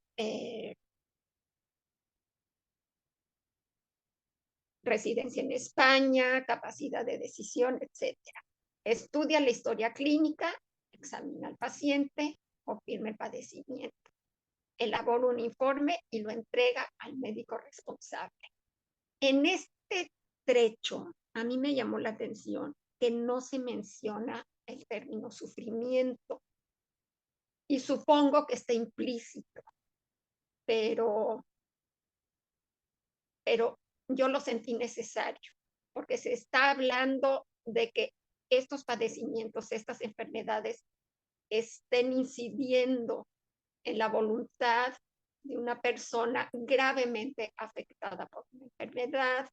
residencia en España, capacidad de decisión, etc. Estudia la historia clínica, examina al paciente, confirma el padecimiento, elabora un informe y lo entrega al médico responsable. En este trecho, a mí me llamó la atención que no se menciona el término sufrimiento. Y supongo que está implícito, pero yo lo sentí necesario, porque se está hablando de que estos padecimientos, estas enfermedades, estén incidiendo en la voluntad de una persona gravemente afectada por una enfermedad,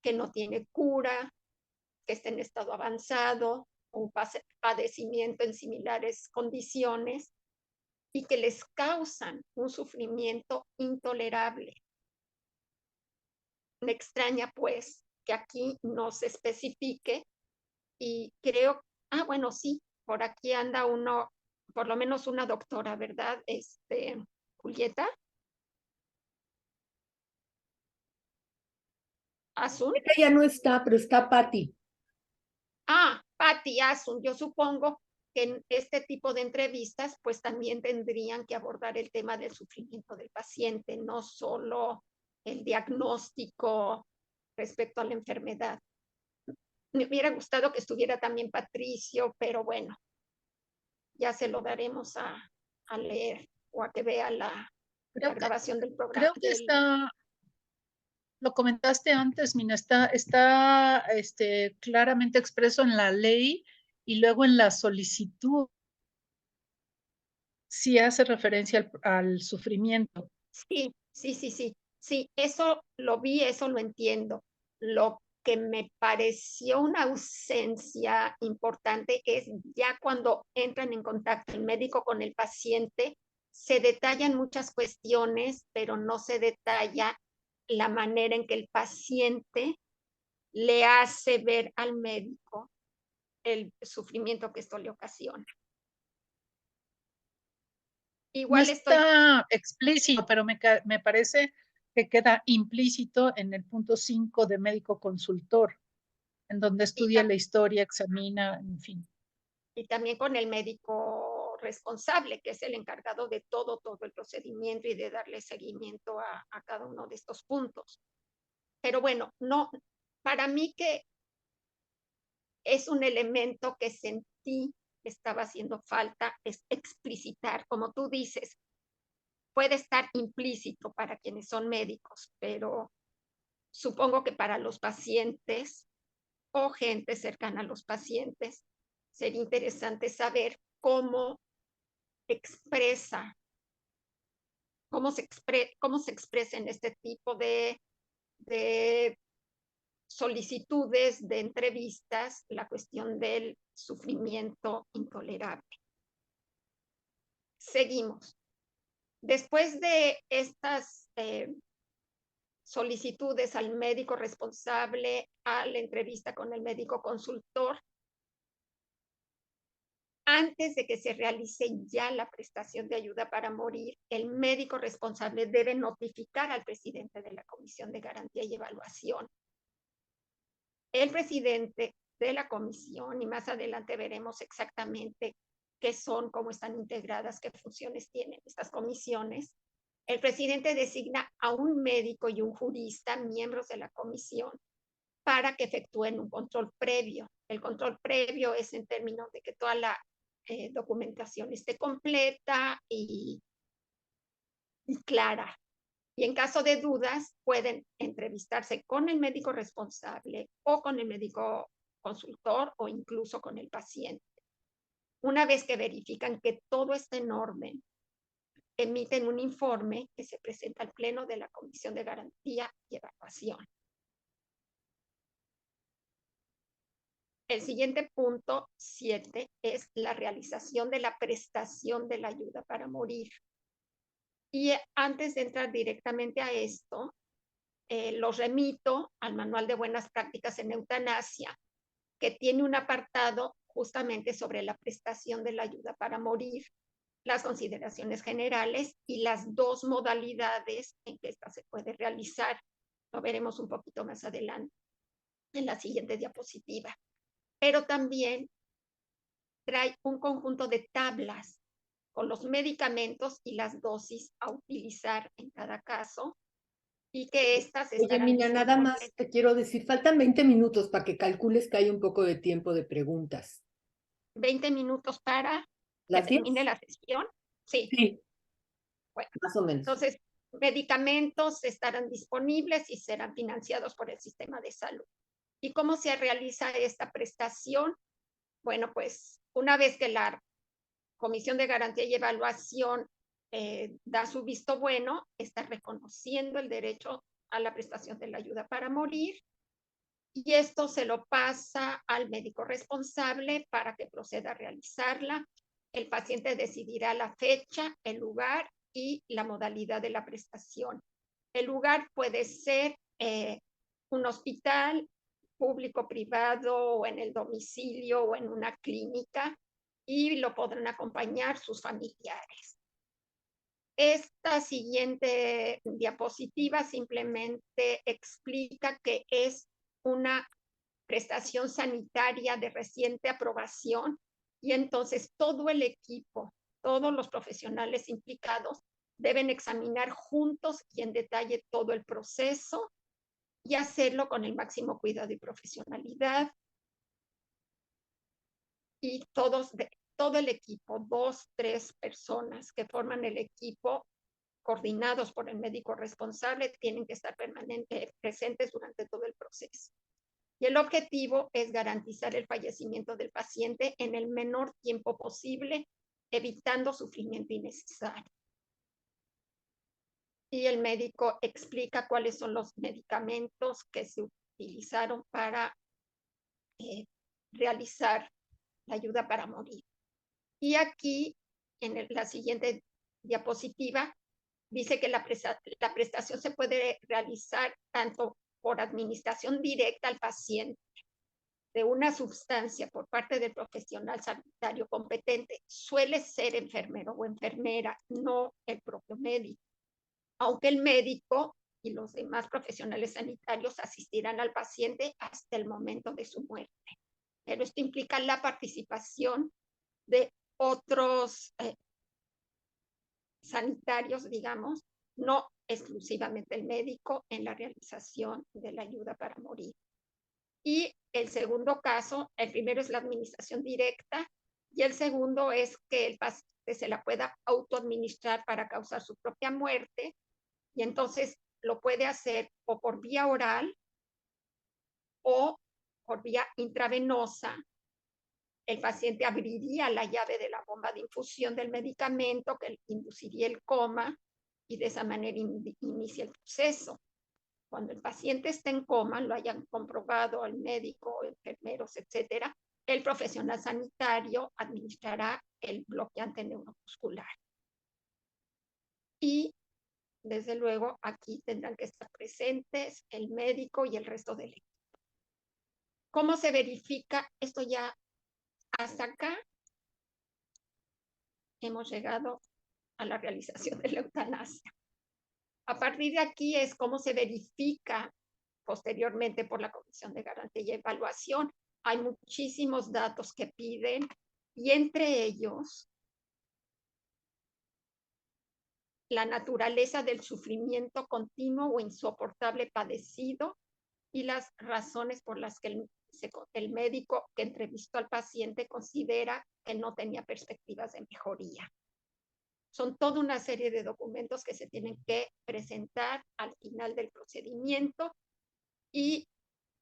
que no tiene cura, que está en estado avanzado, un padecimiento en similares condiciones, y que les causan un sufrimiento intolerable. Me extraña, pues, que aquí no se especifique, y creo, bueno, sí, por aquí anda uno, por lo menos una doctora, ¿verdad? Julieta Asun. Ella ya no está, pero está Patti. Patti Asun. Yo supongo que en este tipo de entrevistas, pues también tendrían que abordar el tema del sufrimiento del paciente, no solo el diagnóstico respecto a la enfermedad. Me hubiera gustado que estuviera también Patricio, pero bueno, ya se lo daremos a leer o a que vea la grabación del programa. Creo que lo comentaste antes, Mina, está claramente expreso en la ley y luego en la solicitud sí hace referencia al sufrimiento. Sí, eso lo vi, eso lo entiendo. Lo que me pareció una ausencia importante es ya cuando entran en contacto el médico con el paciente, se detallan muchas cuestiones, pero no se detalla la manera en que el paciente le hace ver al médico el sufrimiento que esto le ocasiona. Igual no está explícito, pero me parece que queda implícito en el punto 5 de médico consultor, en donde estudia la historia, examina, en fin. Y también con el médico responsable, que es el encargado de todo el procedimiento y de darle seguimiento a cada uno de estos puntos. Pero bueno, no, para mí que es un elemento que sentí que estaba haciendo falta, es explicitar, como tú dices, puede estar implícito para quienes son médicos, pero supongo que para los pacientes o gente cercana a los pacientes sería interesante saber cómo se expresa en este tipo de solicitudes de entrevistas la cuestión del sufrimiento intolerable. Seguimos. Después de estas solicitudes al médico responsable, a la entrevista con el médico consultor, antes de que se realice ya la prestación de ayuda para morir, el médico responsable debe notificar al presidente de la Comisión de Garantía y Evaluación. El presidente de la comisión, y más adelante veremos exactamente qué son, cómo están integradas, qué funciones tienen estas comisiones, El presidente designa a un médico y un jurista, miembros de la comisión, para que efectúen un control previo. El control previo es en términos de que toda la documentación esté completa y clara. Y en caso de dudas, pueden entrevistarse con el médico responsable o con el médico consultor o incluso con el paciente. Una vez que verifican que todo está en orden, emiten un informe que se presenta al Pleno de la Comisión de Garantía y Evaluación. El siguiente punto, 7, es la realización de la prestación de la ayuda para morir. Y antes de entrar directamente a esto, los remito al Manual de Buenas Prácticas en Eutanasia, que tiene un apartado justamente sobre la prestación de la ayuda para morir, las consideraciones generales y las dos modalidades en que esta se puede realizar. Lo veremos un poquito más adelante en la siguiente diapositiva. Pero también trae un conjunto de tablas con los medicamentos y las dosis a utilizar en cada caso y que estas estarán... Oye, Mina, nada más te quiero decir, faltan 20 minutos para que calcules que hay un poco de tiempo de preguntas. 20 minutos para que ¿Las 10? termine la sesión. Sí. Sí. Bueno, más o menos. Entonces, medicamentos estarán disponibles y serán financiados por el sistema de salud. ¿Y cómo se realiza esta prestación? Bueno, pues una vez que la Comisión de Garantía y Evaluación da su visto bueno, está reconociendo el derecho a la prestación de la ayuda para morir y esto se lo pasa al médico responsable para que proceda a realizarla. El paciente decidirá la fecha, el lugar y la modalidad de la prestación. El lugar puede ser un hospital público, privado, o en el domicilio o en una clínica, y lo podrán acompañar sus familiares. Esta siguiente diapositiva simplemente explica que es una prestación sanitaria de reciente aprobación y entonces todo el equipo, todos los profesionales implicados deben examinar juntos y en detalle todo el proceso y hacerlo con el máximo cuidado y profesionalidad. Y todo el equipo, 2, 3 personas que forman el equipo, coordinados por el médico responsable, tienen que estar presentes durante todo el proceso. Y el objetivo es garantizar el fallecimiento del paciente en el menor tiempo posible, evitando sufrimiento innecesario. Y el médico explica cuáles son los medicamentos que se utilizaron para realizar la ayuda para morir. Y aquí, en la siguiente diapositiva, dice que la prestación se puede realizar tanto por administración directa al paciente de una sustancia por parte del profesional sanitario competente. Suele ser enfermero o enfermera, no el propio médico. Aunque el médico y los demás profesionales sanitarios asistirán al paciente hasta el momento de su muerte. Pero esto implica la participación de otros sanitarios, digamos, no exclusivamente el médico en la realización de la ayuda para morir. Y el segundo caso, el primero es la administración directa y el segundo es que el paciente se la pueda autoadministrar para causar su propia muerte y entonces lo puede hacer o por vía oral o por vía intravenosa. El paciente abriría la llave de la bomba de infusión del medicamento que induciría el coma y de esa manera inicia el proceso. Cuando el paciente está en coma, lo hayan comprobado el médico, enfermeros, etcétera, el profesional sanitario administrará el bloqueante neuromuscular. Y, desde luego, aquí tendrán que estar presentes el médico y el resto del equipo. ¿Cómo se verifica? Esto ya hasta acá hemos llegado a la realización de la eutanasia. A partir de aquí es cómo se verifica posteriormente por la Comisión de Garantía y Evaluación. Hay muchísimos datos que piden y entre ellos la naturaleza del sufrimiento continuo o insoportable padecido y las razones por las que el médico que entrevistó al paciente considera que no tenía perspectivas de mejoría. Son toda una serie de documentos que se tienen que presentar al final del procedimiento y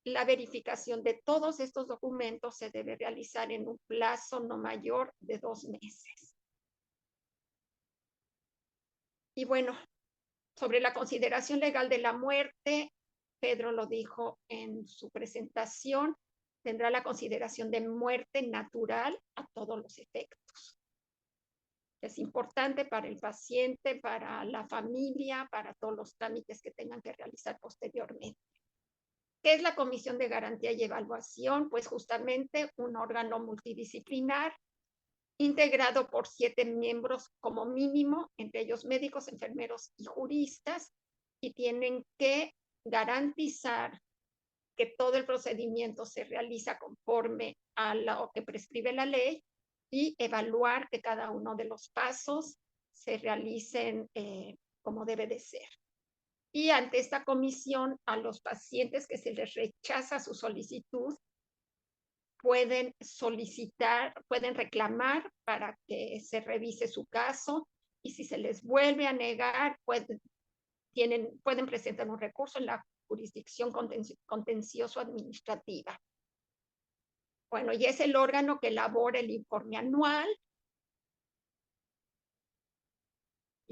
la verificación de todos estos documentos se debe realizar en un plazo no mayor de 2 meses. Y bueno, sobre la consideración legal de la muerte, Pedro lo dijo en su presentación, tendrá la consideración de muerte natural a todos los efectos. Es importante para el paciente, para la familia, para todos los trámites que tengan que realizar posteriormente. ¿Qué es la Comisión de Garantía y Evaluación? Pues justamente un órgano multidisciplinar integrado por 7 miembros como mínimo, entre ellos médicos, enfermeros y juristas, y tienen que garantizar que todo el procedimiento se realiza conforme a lo que prescribe la ley y evaluar que cada uno de los pasos se realicen como debe de ser. Y ante esta comisión, a los pacientes que se les rechaza su solicitud, pueden solicitar, pueden reclamar para que se revise su caso y si se les vuelve a negar, pueden presentar un recurso en la jurisdicción contencioso-administrativa. Bueno, y es el órgano que elabora el informe anual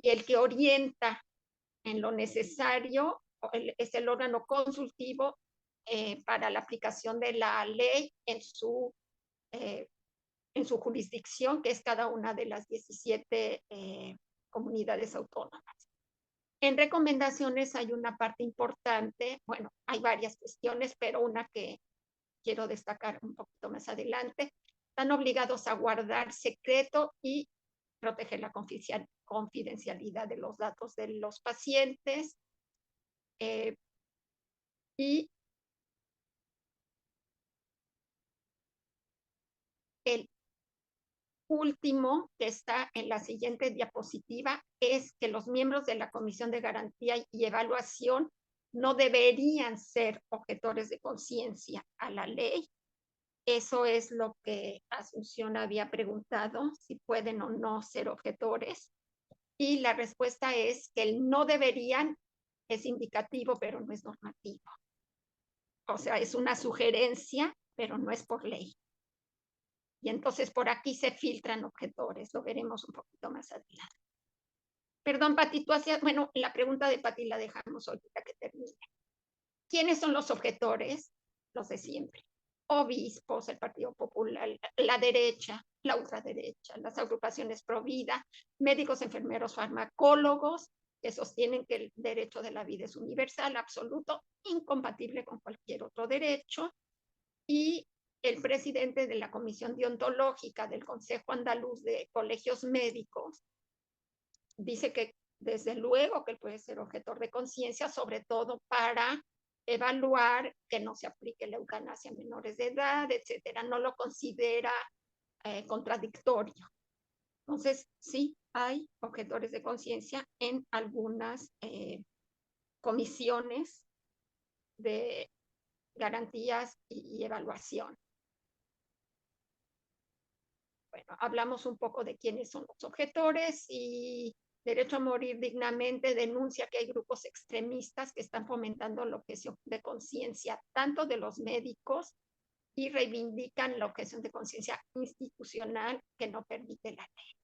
y el que orienta en lo necesario, es el órgano consultivo para la aplicación de la ley en su jurisdicción, que es cada una de las 17 comunidades autónomas. En recomendaciones hay una parte importante, bueno, hay varias cuestiones, pero una que quiero destacar un poquito más adelante. Están obligados a guardar secreto y proteger la confidencialidad de los datos de los pacientes. Y el último que está en la siguiente diapositiva es que los miembros de la Comisión de Garantía y Evaluación no deberían ser objetores de conciencia a la ley. Eso es lo que Asunción había preguntado, si pueden o no ser objetores. Y la respuesta es que el no deberían es indicativo, pero no es normativo. O sea, es una sugerencia, pero no es por ley. Y entonces por aquí se filtran objetores, lo veremos un poquito más adelante. Perdón, Pati, tú hacías, bueno, la pregunta de Pati la dejamos ahorita que termine. ¿Quiénes son los objetores? Los de siempre. Obispos, el Partido Popular, la derecha, la ultraderecha, las agrupaciones pro vida, médicos, enfermeros, farmacólogos, que sostienen que el derecho de la vida es universal, absoluto, incompatible con cualquier otro derecho, y el presidente de la Comisión Deontológica del Consejo Andaluz de Colegios Médicos dice que desde luego que él puede ser objetor de conciencia, sobre todo para evaluar que no se aplique la eutanasia a menores de edad, etcétera. No lo considera contradictorio. Entonces, sí hay objetores de conciencia en algunas comisiones de garantías y evaluación. Bueno, hablamos un poco de quiénes son los objetores y Derecho a Morir Dignamente denuncia que hay grupos extremistas que están fomentando la objeción de conciencia tanto de los médicos y reivindican la objeción de conciencia institucional que no permite la ley.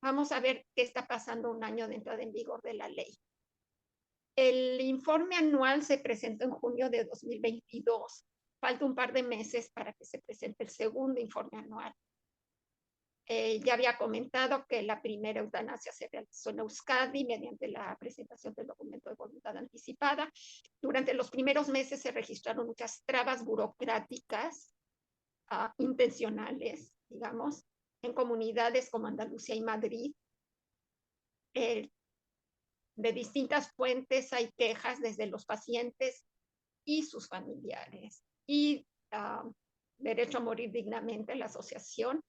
Vamos a ver qué está pasando un año de entrada en vigor de la ley. El informe anual se presentó en junio de 2022. Falta un par de meses para que se presente el segundo informe anual. Ya había comentado que la primera eutanasia se realizó en Euskadi mediante la presentación del documento de voluntad anticipada. Durante los primeros meses se registraron muchas trabas burocráticas intencionales, digamos, en comunidades como Andalucía y Madrid. De distintas fuentes hay quejas desde los pacientes y sus familiares. Y Derecho a Morir Dignamente, la asociación,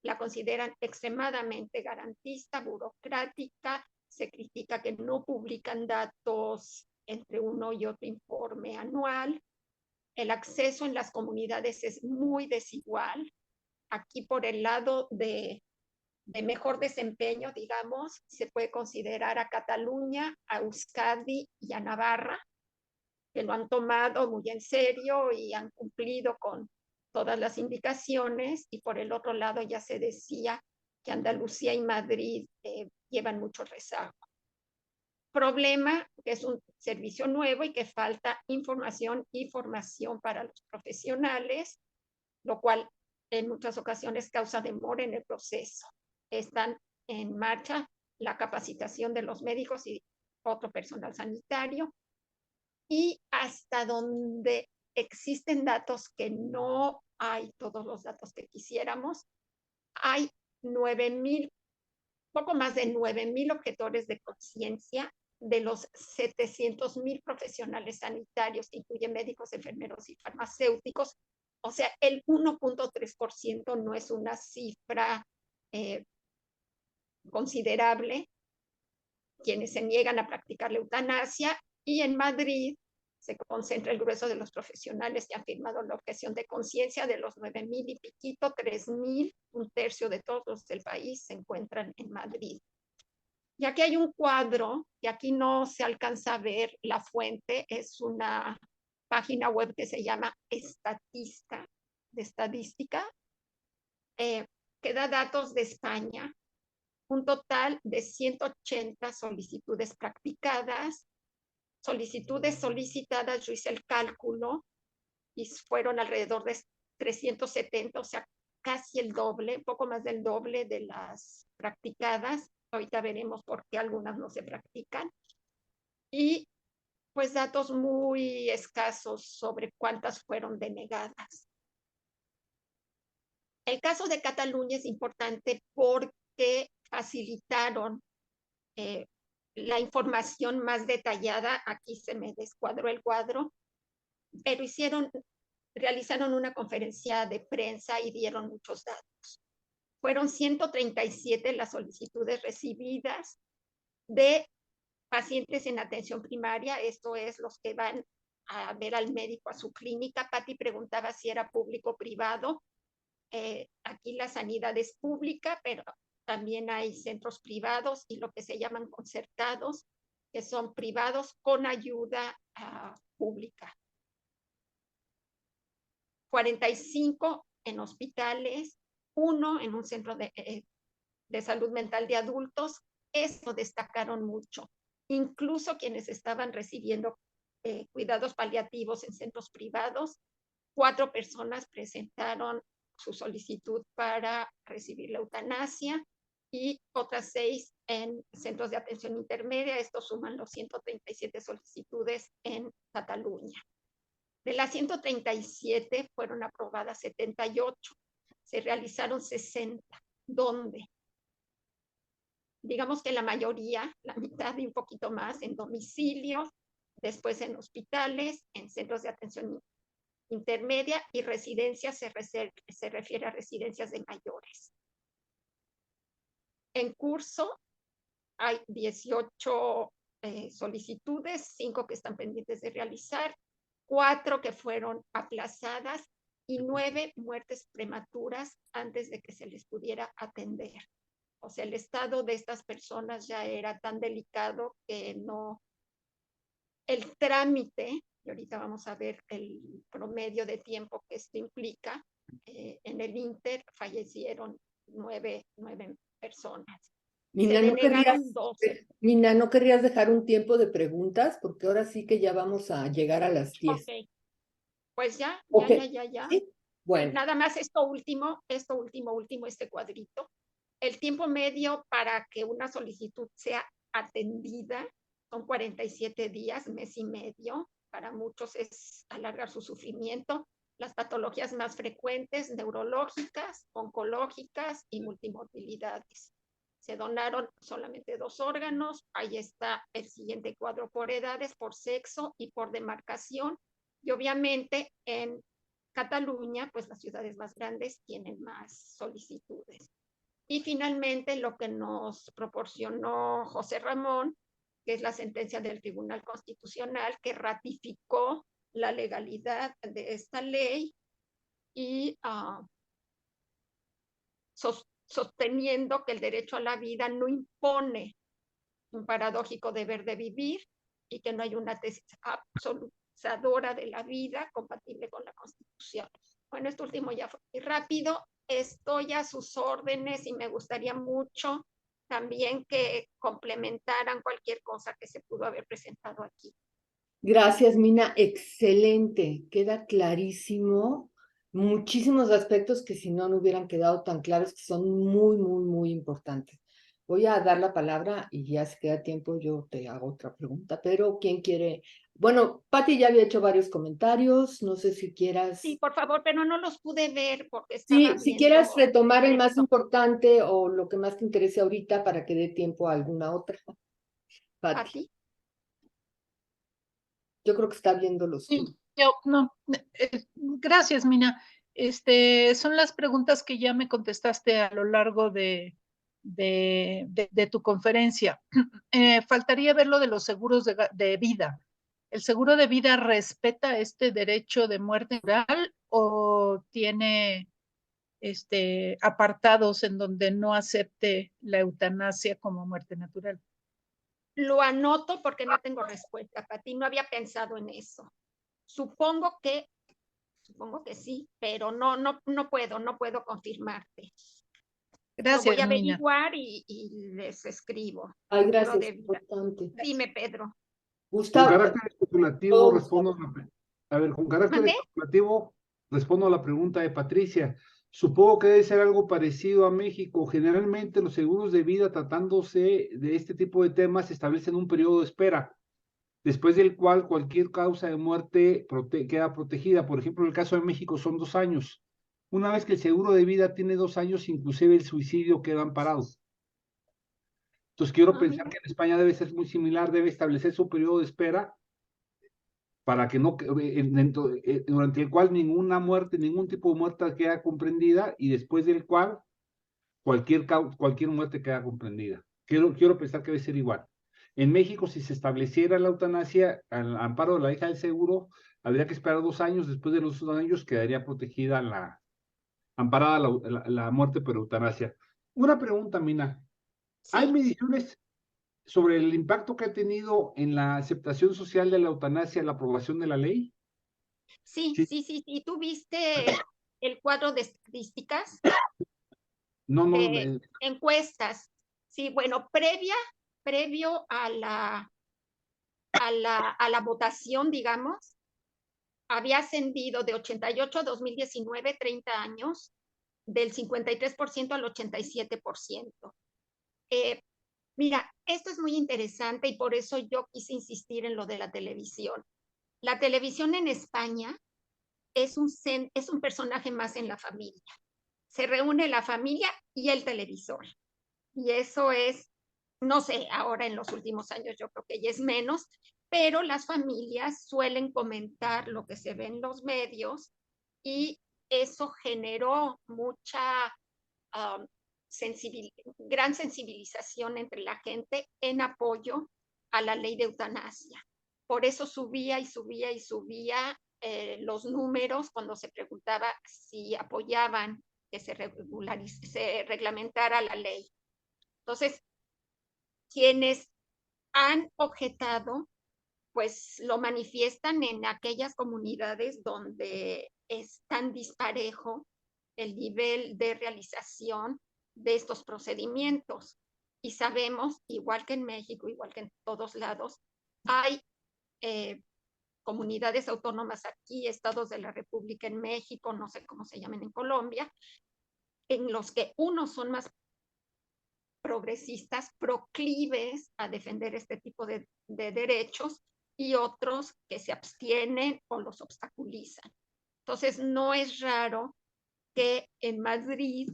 la consideran extremadamente garantista, burocrática se critica que no publican datos entre uno y otro informe anual. El acceso en las comunidades es muy desigual. Aquí por el lado de mejor desempeño, digamos, se puede considerar a Cataluña, a Euskadi y a Navarra, que lo han tomado muy en serio y han cumplido con todas las indicaciones, y por el otro lado ya se decía que Andalucía y Madrid llevan mucho rezago. Problema que es un servicio nuevo y que falta información y formación para los profesionales, lo cual en muchas ocasiones causa demora en el proceso. Están en marcha la capacitación de los médicos y otro personal sanitario, y hasta donde existen datos que no hay todos los datos que quisiéramos, hay 9,000, poco más de 9,000 objetores de conciencia de los 700,000 profesionales sanitarios, que incluyen médicos, enfermeros y farmacéuticos. O sea, el 1.3% no es una cifra considerable quienes se niegan a practicar la eutanasia, y en Madrid se concentra el grueso de los profesionales que han firmado la objeción de conciencia. De los 9,000 y piquito, 3,000, un tercio de todos los del país, se encuentran en Madrid. Y aquí hay un cuadro, y aquí no se alcanza a ver la fuente, es una página web que se llama Estatista, de estadística, que da datos de España, un total de 180 solicitudes practicadas, solicitudes solicitadas, yo hice el cálculo, y fueron alrededor de 370, o sea, casi el doble, poco más del doble de las practicadas. Ahorita veremos por qué algunas no se practican. Y pues datos muy escasos sobre cuántas fueron denegadas. El caso de Cataluña es importante porque facilitaron la información más detallada. Aquí se me descuadró el cuadro, pero realizaron una conferencia de prensa y dieron muchos datos. Fueron 137 las solicitudes recibidas de pacientes en atención primaria, esto es, los que van a ver al médico a su clínica. Patti preguntaba si era público o privado. Aquí la sanidad es pública, pero también hay centros privados y lo que se llaman concertados, que son privados con ayuda pública. 45 en hospitales, 1 en un centro de salud mental de adultos. Eso destacaron mucho. Incluso quienes estaban recibiendo cuidados paliativos en centros privados, 4 personas presentaron su solicitud para recibir la eutanasia, y otras 6 en centros de atención intermedia. Estos suman los 137 solicitudes en Cataluña. De las 137 fueron aprobadas 78, se realizaron 60. ¿Dónde? Digamos que la mayoría, la mitad y un poquito más, en domicilios, después en hospitales, en centros de atención intermedia, y residencias se refiere a residencias de mayores. En curso hay 18 solicitudes, 5 que están pendientes de realizar, 4 que fueron aplazadas y 9 muertes prematuras antes de que se les pudiera atender. O sea, el estado de estas personas ya era tan delicado que no, el trámite, y ahorita vamos a ver el promedio de tiempo que esto implica, en el Inter fallecieron 9 personas. Mina, ¿no querrías dejar un tiempo de preguntas? Porque ahora sí que ya vamos a llegar a las 10. Ok, pues ya. ¿Sí? Bueno. Nada más este cuadrito. El tiempo medio para que una solicitud sea atendida son 47 días, mes y medio. Para muchos es alargar su sufrimiento. Las patologías más frecuentes, neurológicas, oncológicas y multimorbilidades. Se donaron solamente 2 órganos. Ahí está el siguiente cuadro por edades, por sexo y por demarcación. Y obviamente en Cataluña, pues las ciudades más grandes tienen más solicitudes. Y finalmente lo que nos proporcionó José Ramón, que es la sentencia del Tribunal Constitucional que ratificó la legalidad de esta ley y sosteniendo que el derecho a la vida no impone un paradójico deber de vivir y que no hay una tesis absolutizadora de la vida compatible con la Constitución. Bueno, esto último ya fue muy rápido. Estoy a sus órdenes y me gustaría mucho también que complementaran cualquier cosa que se pudo haber presentado aquí. Gracias, Mina. Excelente. Queda clarísimo. Muchísimos aspectos que si no, no hubieran quedado tan claros, que son muy, muy, muy importantes. Voy a dar la palabra y ya si queda tiempo yo te hago otra pregunta, pero ¿quién quiere? Bueno, Pati ya había hecho varios comentarios, no sé si quieras... Sí, por favor, pero no los pude ver porque estaba Sí, si viendo quieras retomar el más esto. importante o lo que más te interese ahorita para que dé tiempo a alguna otra. Pati, ¿Pati? yo creo que está viéndolos tú. Sí, no, gracias, Mina. Son las preguntas que ya me contestaste a lo largo de tu conferencia. Faltaría ver lo de los seguros de vida. ¿El seguro de vida respeta este derecho de muerte natural o tiene apartados en donde no acepte la eutanasia como muerte natural? Lo anoto porque no tengo respuesta, Pati. No había pensado en eso. Supongo que sí, pero no puedo confirmarte. Lo voy Gracias, a Mina. averiguar y les escribo. Ay, Seguro gracias, de vida. importante. Dime, Pedro. Con Gustavo. carácter especulativo Oh, respondo con carácter ¿Mandé? especulativo respondo a la pregunta de Patricia. Supongo que debe ser algo parecido a México. Generalmente los seguros de vida, tratándose de este tipo de temas, establecen un periodo de espera, después del cual cualquier causa de muerte queda protegida. Por ejemplo, en el caso de México son 2 años. Una vez que el seguro de vida tiene 2 años, inclusive el suicidio queda amparado. Entonces quiero pensar que en España debe ser muy similar, debe establecer su periodo de espera para que no, durante el cual ninguna muerte, ningún tipo de muerte queda comprendida y después del cual cualquier muerte queda comprendida. Quiero pensar que debe ser igual. En México, si se estableciera la eutanasia al amparo de la hija del seguro, habría que esperar 2 años, después de los 2 años quedaría protegida amparada la muerte por eutanasia. Una pregunta, Mina. ¿Hay Sí, mediciones sobre el impacto que ha tenido en la aceptación social de la eutanasia la aprobación de la ley? sí. Sí. ¿Tú viste el cuadro de estadísticas No, de encuestas? Sí, bueno, previo a la votación, digamos, había ascendido de 88 a 2019, 30 años, del 53% al 87%. Mira, esto es muy interesante y por eso yo quise insistir en lo de la televisión. La televisión en España es un personaje más en la familia. Se reúne la familia y el televisor. Y eso es, no sé, ahora en los últimos años yo creo que ya es menos, pero las familias suelen comentar lo que se ve en los medios y eso generó mucha gran sensibilización entre la gente en apoyo a la ley de eutanasia. Por eso subía y subía y subía los números cuando se preguntaba si apoyaban que se reglamentara la ley. Entonces, quienes han objetado, pues lo manifiestan en aquellas comunidades donde es tan disparejo el nivel de realización de estos procedimientos. Y sabemos, igual que en México, igual que en todos lados, hay comunidades autónomas aquí, estados de la República en México, no sé cómo se llaman en Colombia, en los que unos son más progresistas, proclives a defender este tipo de derechos y otros que se abstienen o los obstaculizan. Entonces, no es raro que en Madrid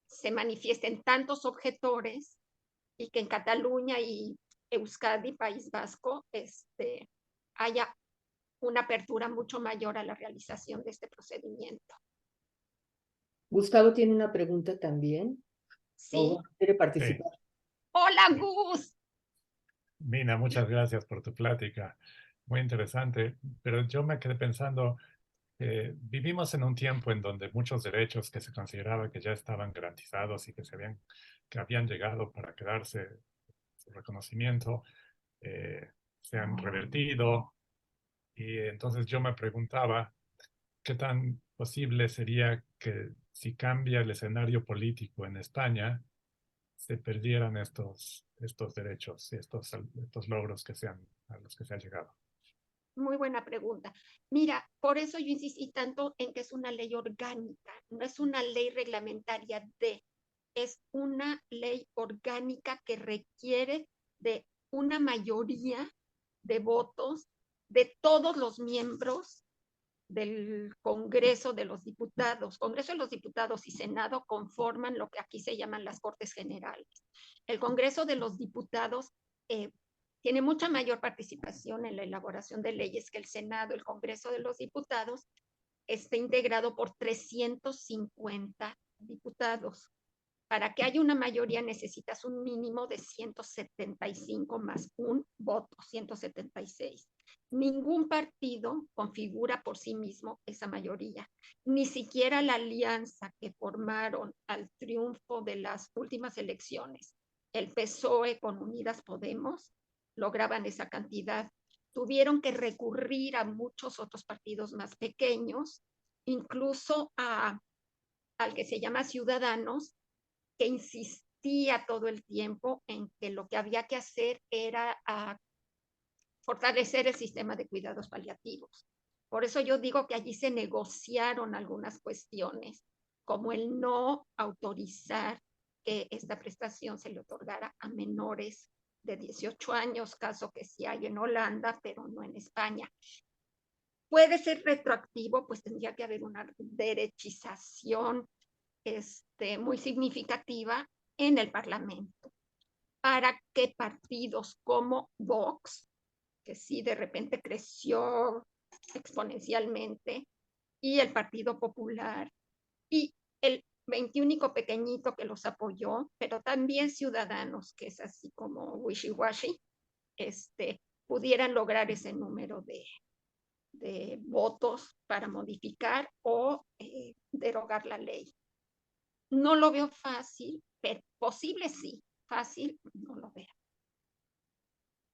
se manifiesten tantos objetores y que en Cataluña y Euskadi, País Vasco, haya una apertura mucho mayor a la realización de este procedimiento. Gustavo tiene una pregunta también. Sí. ¿O quiere participar? Hola, Gus. Mina, muchas gracias por tu plática. Muy interesante, pero yo me quedé pensando, vivimos en un tiempo en donde muchos derechos que se consideraba que ya estaban garantizados y que habían llegado para quedarse, su reconocimiento, se han revertido. Y entonces yo me preguntaba, ¿qué tan posible sería que si cambia el escenario político en España, se perdieran estos derechos y estos logros a los que se ha llegado? Muy buena pregunta. Mira, por eso yo insistí tanto en que es una ley orgánica, no es una ley reglamentaria es una ley orgánica que requiere de una mayoría de votos de todos los miembros del Congreso de los Diputados. Congreso de los Diputados y Senado conforman lo que aquí se llaman las Cortes Generales. El Congreso de los Diputados tiene mucha mayor participación en la elaboración de leyes que el Senado. El Congreso de los Diputados está integrado por 350 diputados. Para que haya una mayoría necesitas un mínimo de 175 más un voto, 176. Ningún partido configura por sí mismo esa mayoría. Ni siquiera la alianza que formaron al triunfo de las últimas elecciones, el PSOE con Unidas Podemos, lograban esa cantidad. Tuvieron que recurrir a muchos otros partidos más pequeños, incluso al que se llama Ciudadanos, que insistía todo el tiempo en que lo que había que hacer era fortalecer el sistema de cuidados paliativos. Por eso yo digo que allí se negociaron algunas cuestiones, como el no autorizar que esta prestación se le otorgara a menores de 18 años, caso que sí hay en Holanda, pero no en España. Puede ser retroactivo, pues tendría que haber una derechización muy significativa en el Parlamento, para que partidos como Vox, que sí de repente creció exponencialmente, y el Partido Popular, y el 21 pequeñito que los apoyó, pero también Ciudadanos, que es así como wishy-washy, pudieran lograr ese número de votos para modificar o derogar la ley. No lo veo fácil, pero posible sí, fácil no lo veo.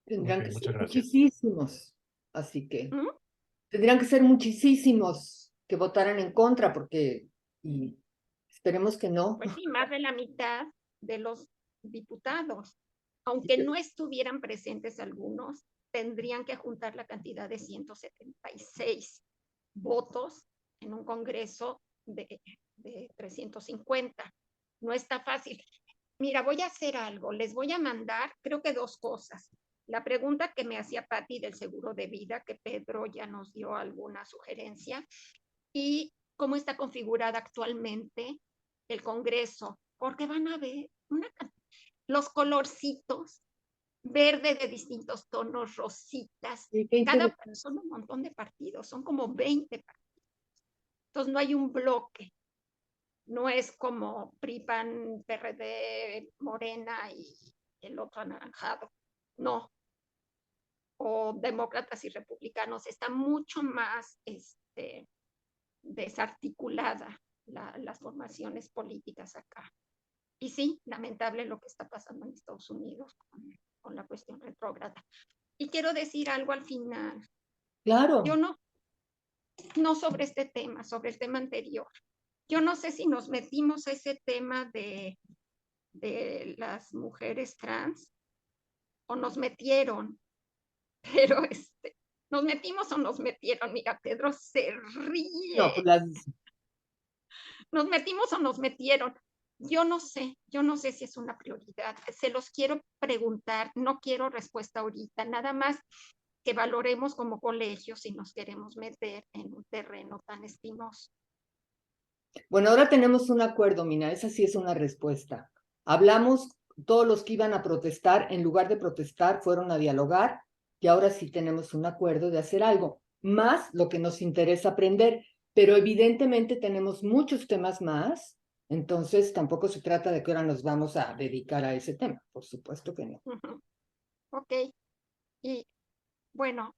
Tendrán que Muchas ser gracias. muchísimos, así que tendrían que ser muchísimos que votaran en contra, porque y esperemos que no. Pues sí, más de la mitad de los diputados, aunque no estuvieran presentes algunos, tendrían que juntar la cantidad de 176 votos en un Congreso de 350. No está fácil. Mira, voy a hacer algo. Les voy a mandar, creo que 2 cosas. La pregunta que me hacía Patti del seguro de vida, que Pedro ya nos dio alguna sugerencia, y cómo está configurada actualmente el Congreso, porque van a ver los colorcitos verde de distintos tonos, rositas. Son un montón de partidos, son como 20 partidos. Entonces no hay un bloque. No es como PRI, PAN, PRD, Morena y el otro anaranjado. No. O demócratas y republicanos. Está mucho más desarticulada las formaciones políticas acá. Y sí, lamentable lo que está pasando en Estados Unidos con la cuestión retrógrada. Y quiero decir algo al final. Claro. Yo no sobre este tema, sobre el tema anterior. Yo no sé si nos metimos a ese tema de las mujeres trans o nos metieron, pero nos metimos o nos metieron. Mira, Pedro se ríe. No, pues Nos metimos o nos metieron. Yo no sé si es una prioridad. Se los quiero preguntar, no quiero respuesta ahorita, nada más que valoremos como colegio si nos queremos meter en un terreno tan espinoso. Bueno, ahora tenemos un acuerdo, Mina, esa sí es una respuesta. Hablamos, todos los que iban a protestar, en lugar de protestar, fueron a dialogar, y ahora sí tenemos un acuerdo de hacer algo, más lo que nos interesa aprender. pero evidentemente tenemos muchos temas más, entonces tampoco se trata de que ahora nos vamos a dedicar a ese tema, por supuesto que no. Ok, y bueno,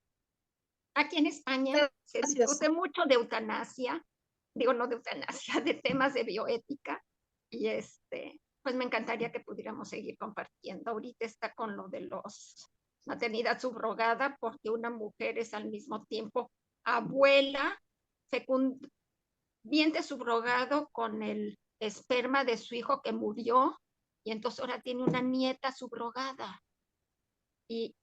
aquí en España se discute mucho de eutanasia, digo no de eutanasia, de temas de bioética, y pues me encantaría que pudiéramos seguir compartiendo. Ahorita está con lo de los maternidad subrogada, porque una mujer es al mismo tiempo abuela, vientre subrogado con el esperma de su hijo que murió, y entonces ahora tiene una nieta subrogada. Y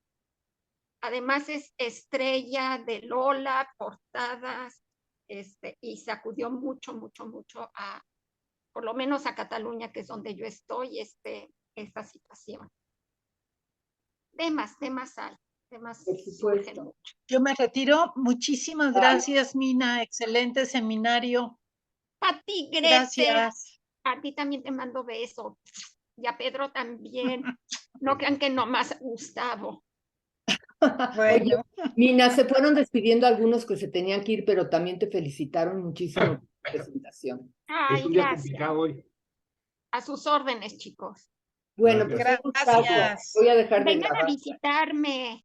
además es estrella de Lola, portadas, y sacudió mucho, mucho, mucho por lo menos a Cataluña, que es donde yo estoy, esta situación. Temas hay, temas Por supuesto. surgen mucho. Yo me retiro. Muchísimas gracias, Mina. Excelente seminario. A ti, Grete. Gracias. A ti también te mando besos. Y a Pedro también. No crean que nomás Gustavo. Oye, Mina, se fueron despidiendo algunos que se tenían que ir, pero también te felicitaron muchísimo por la presentación. Ay, Es un día gracias. complicado hoy. A sus órdenes, chicos. Bueno, pues Gracias. voy a dejar de Vengan a grabar. visitarme.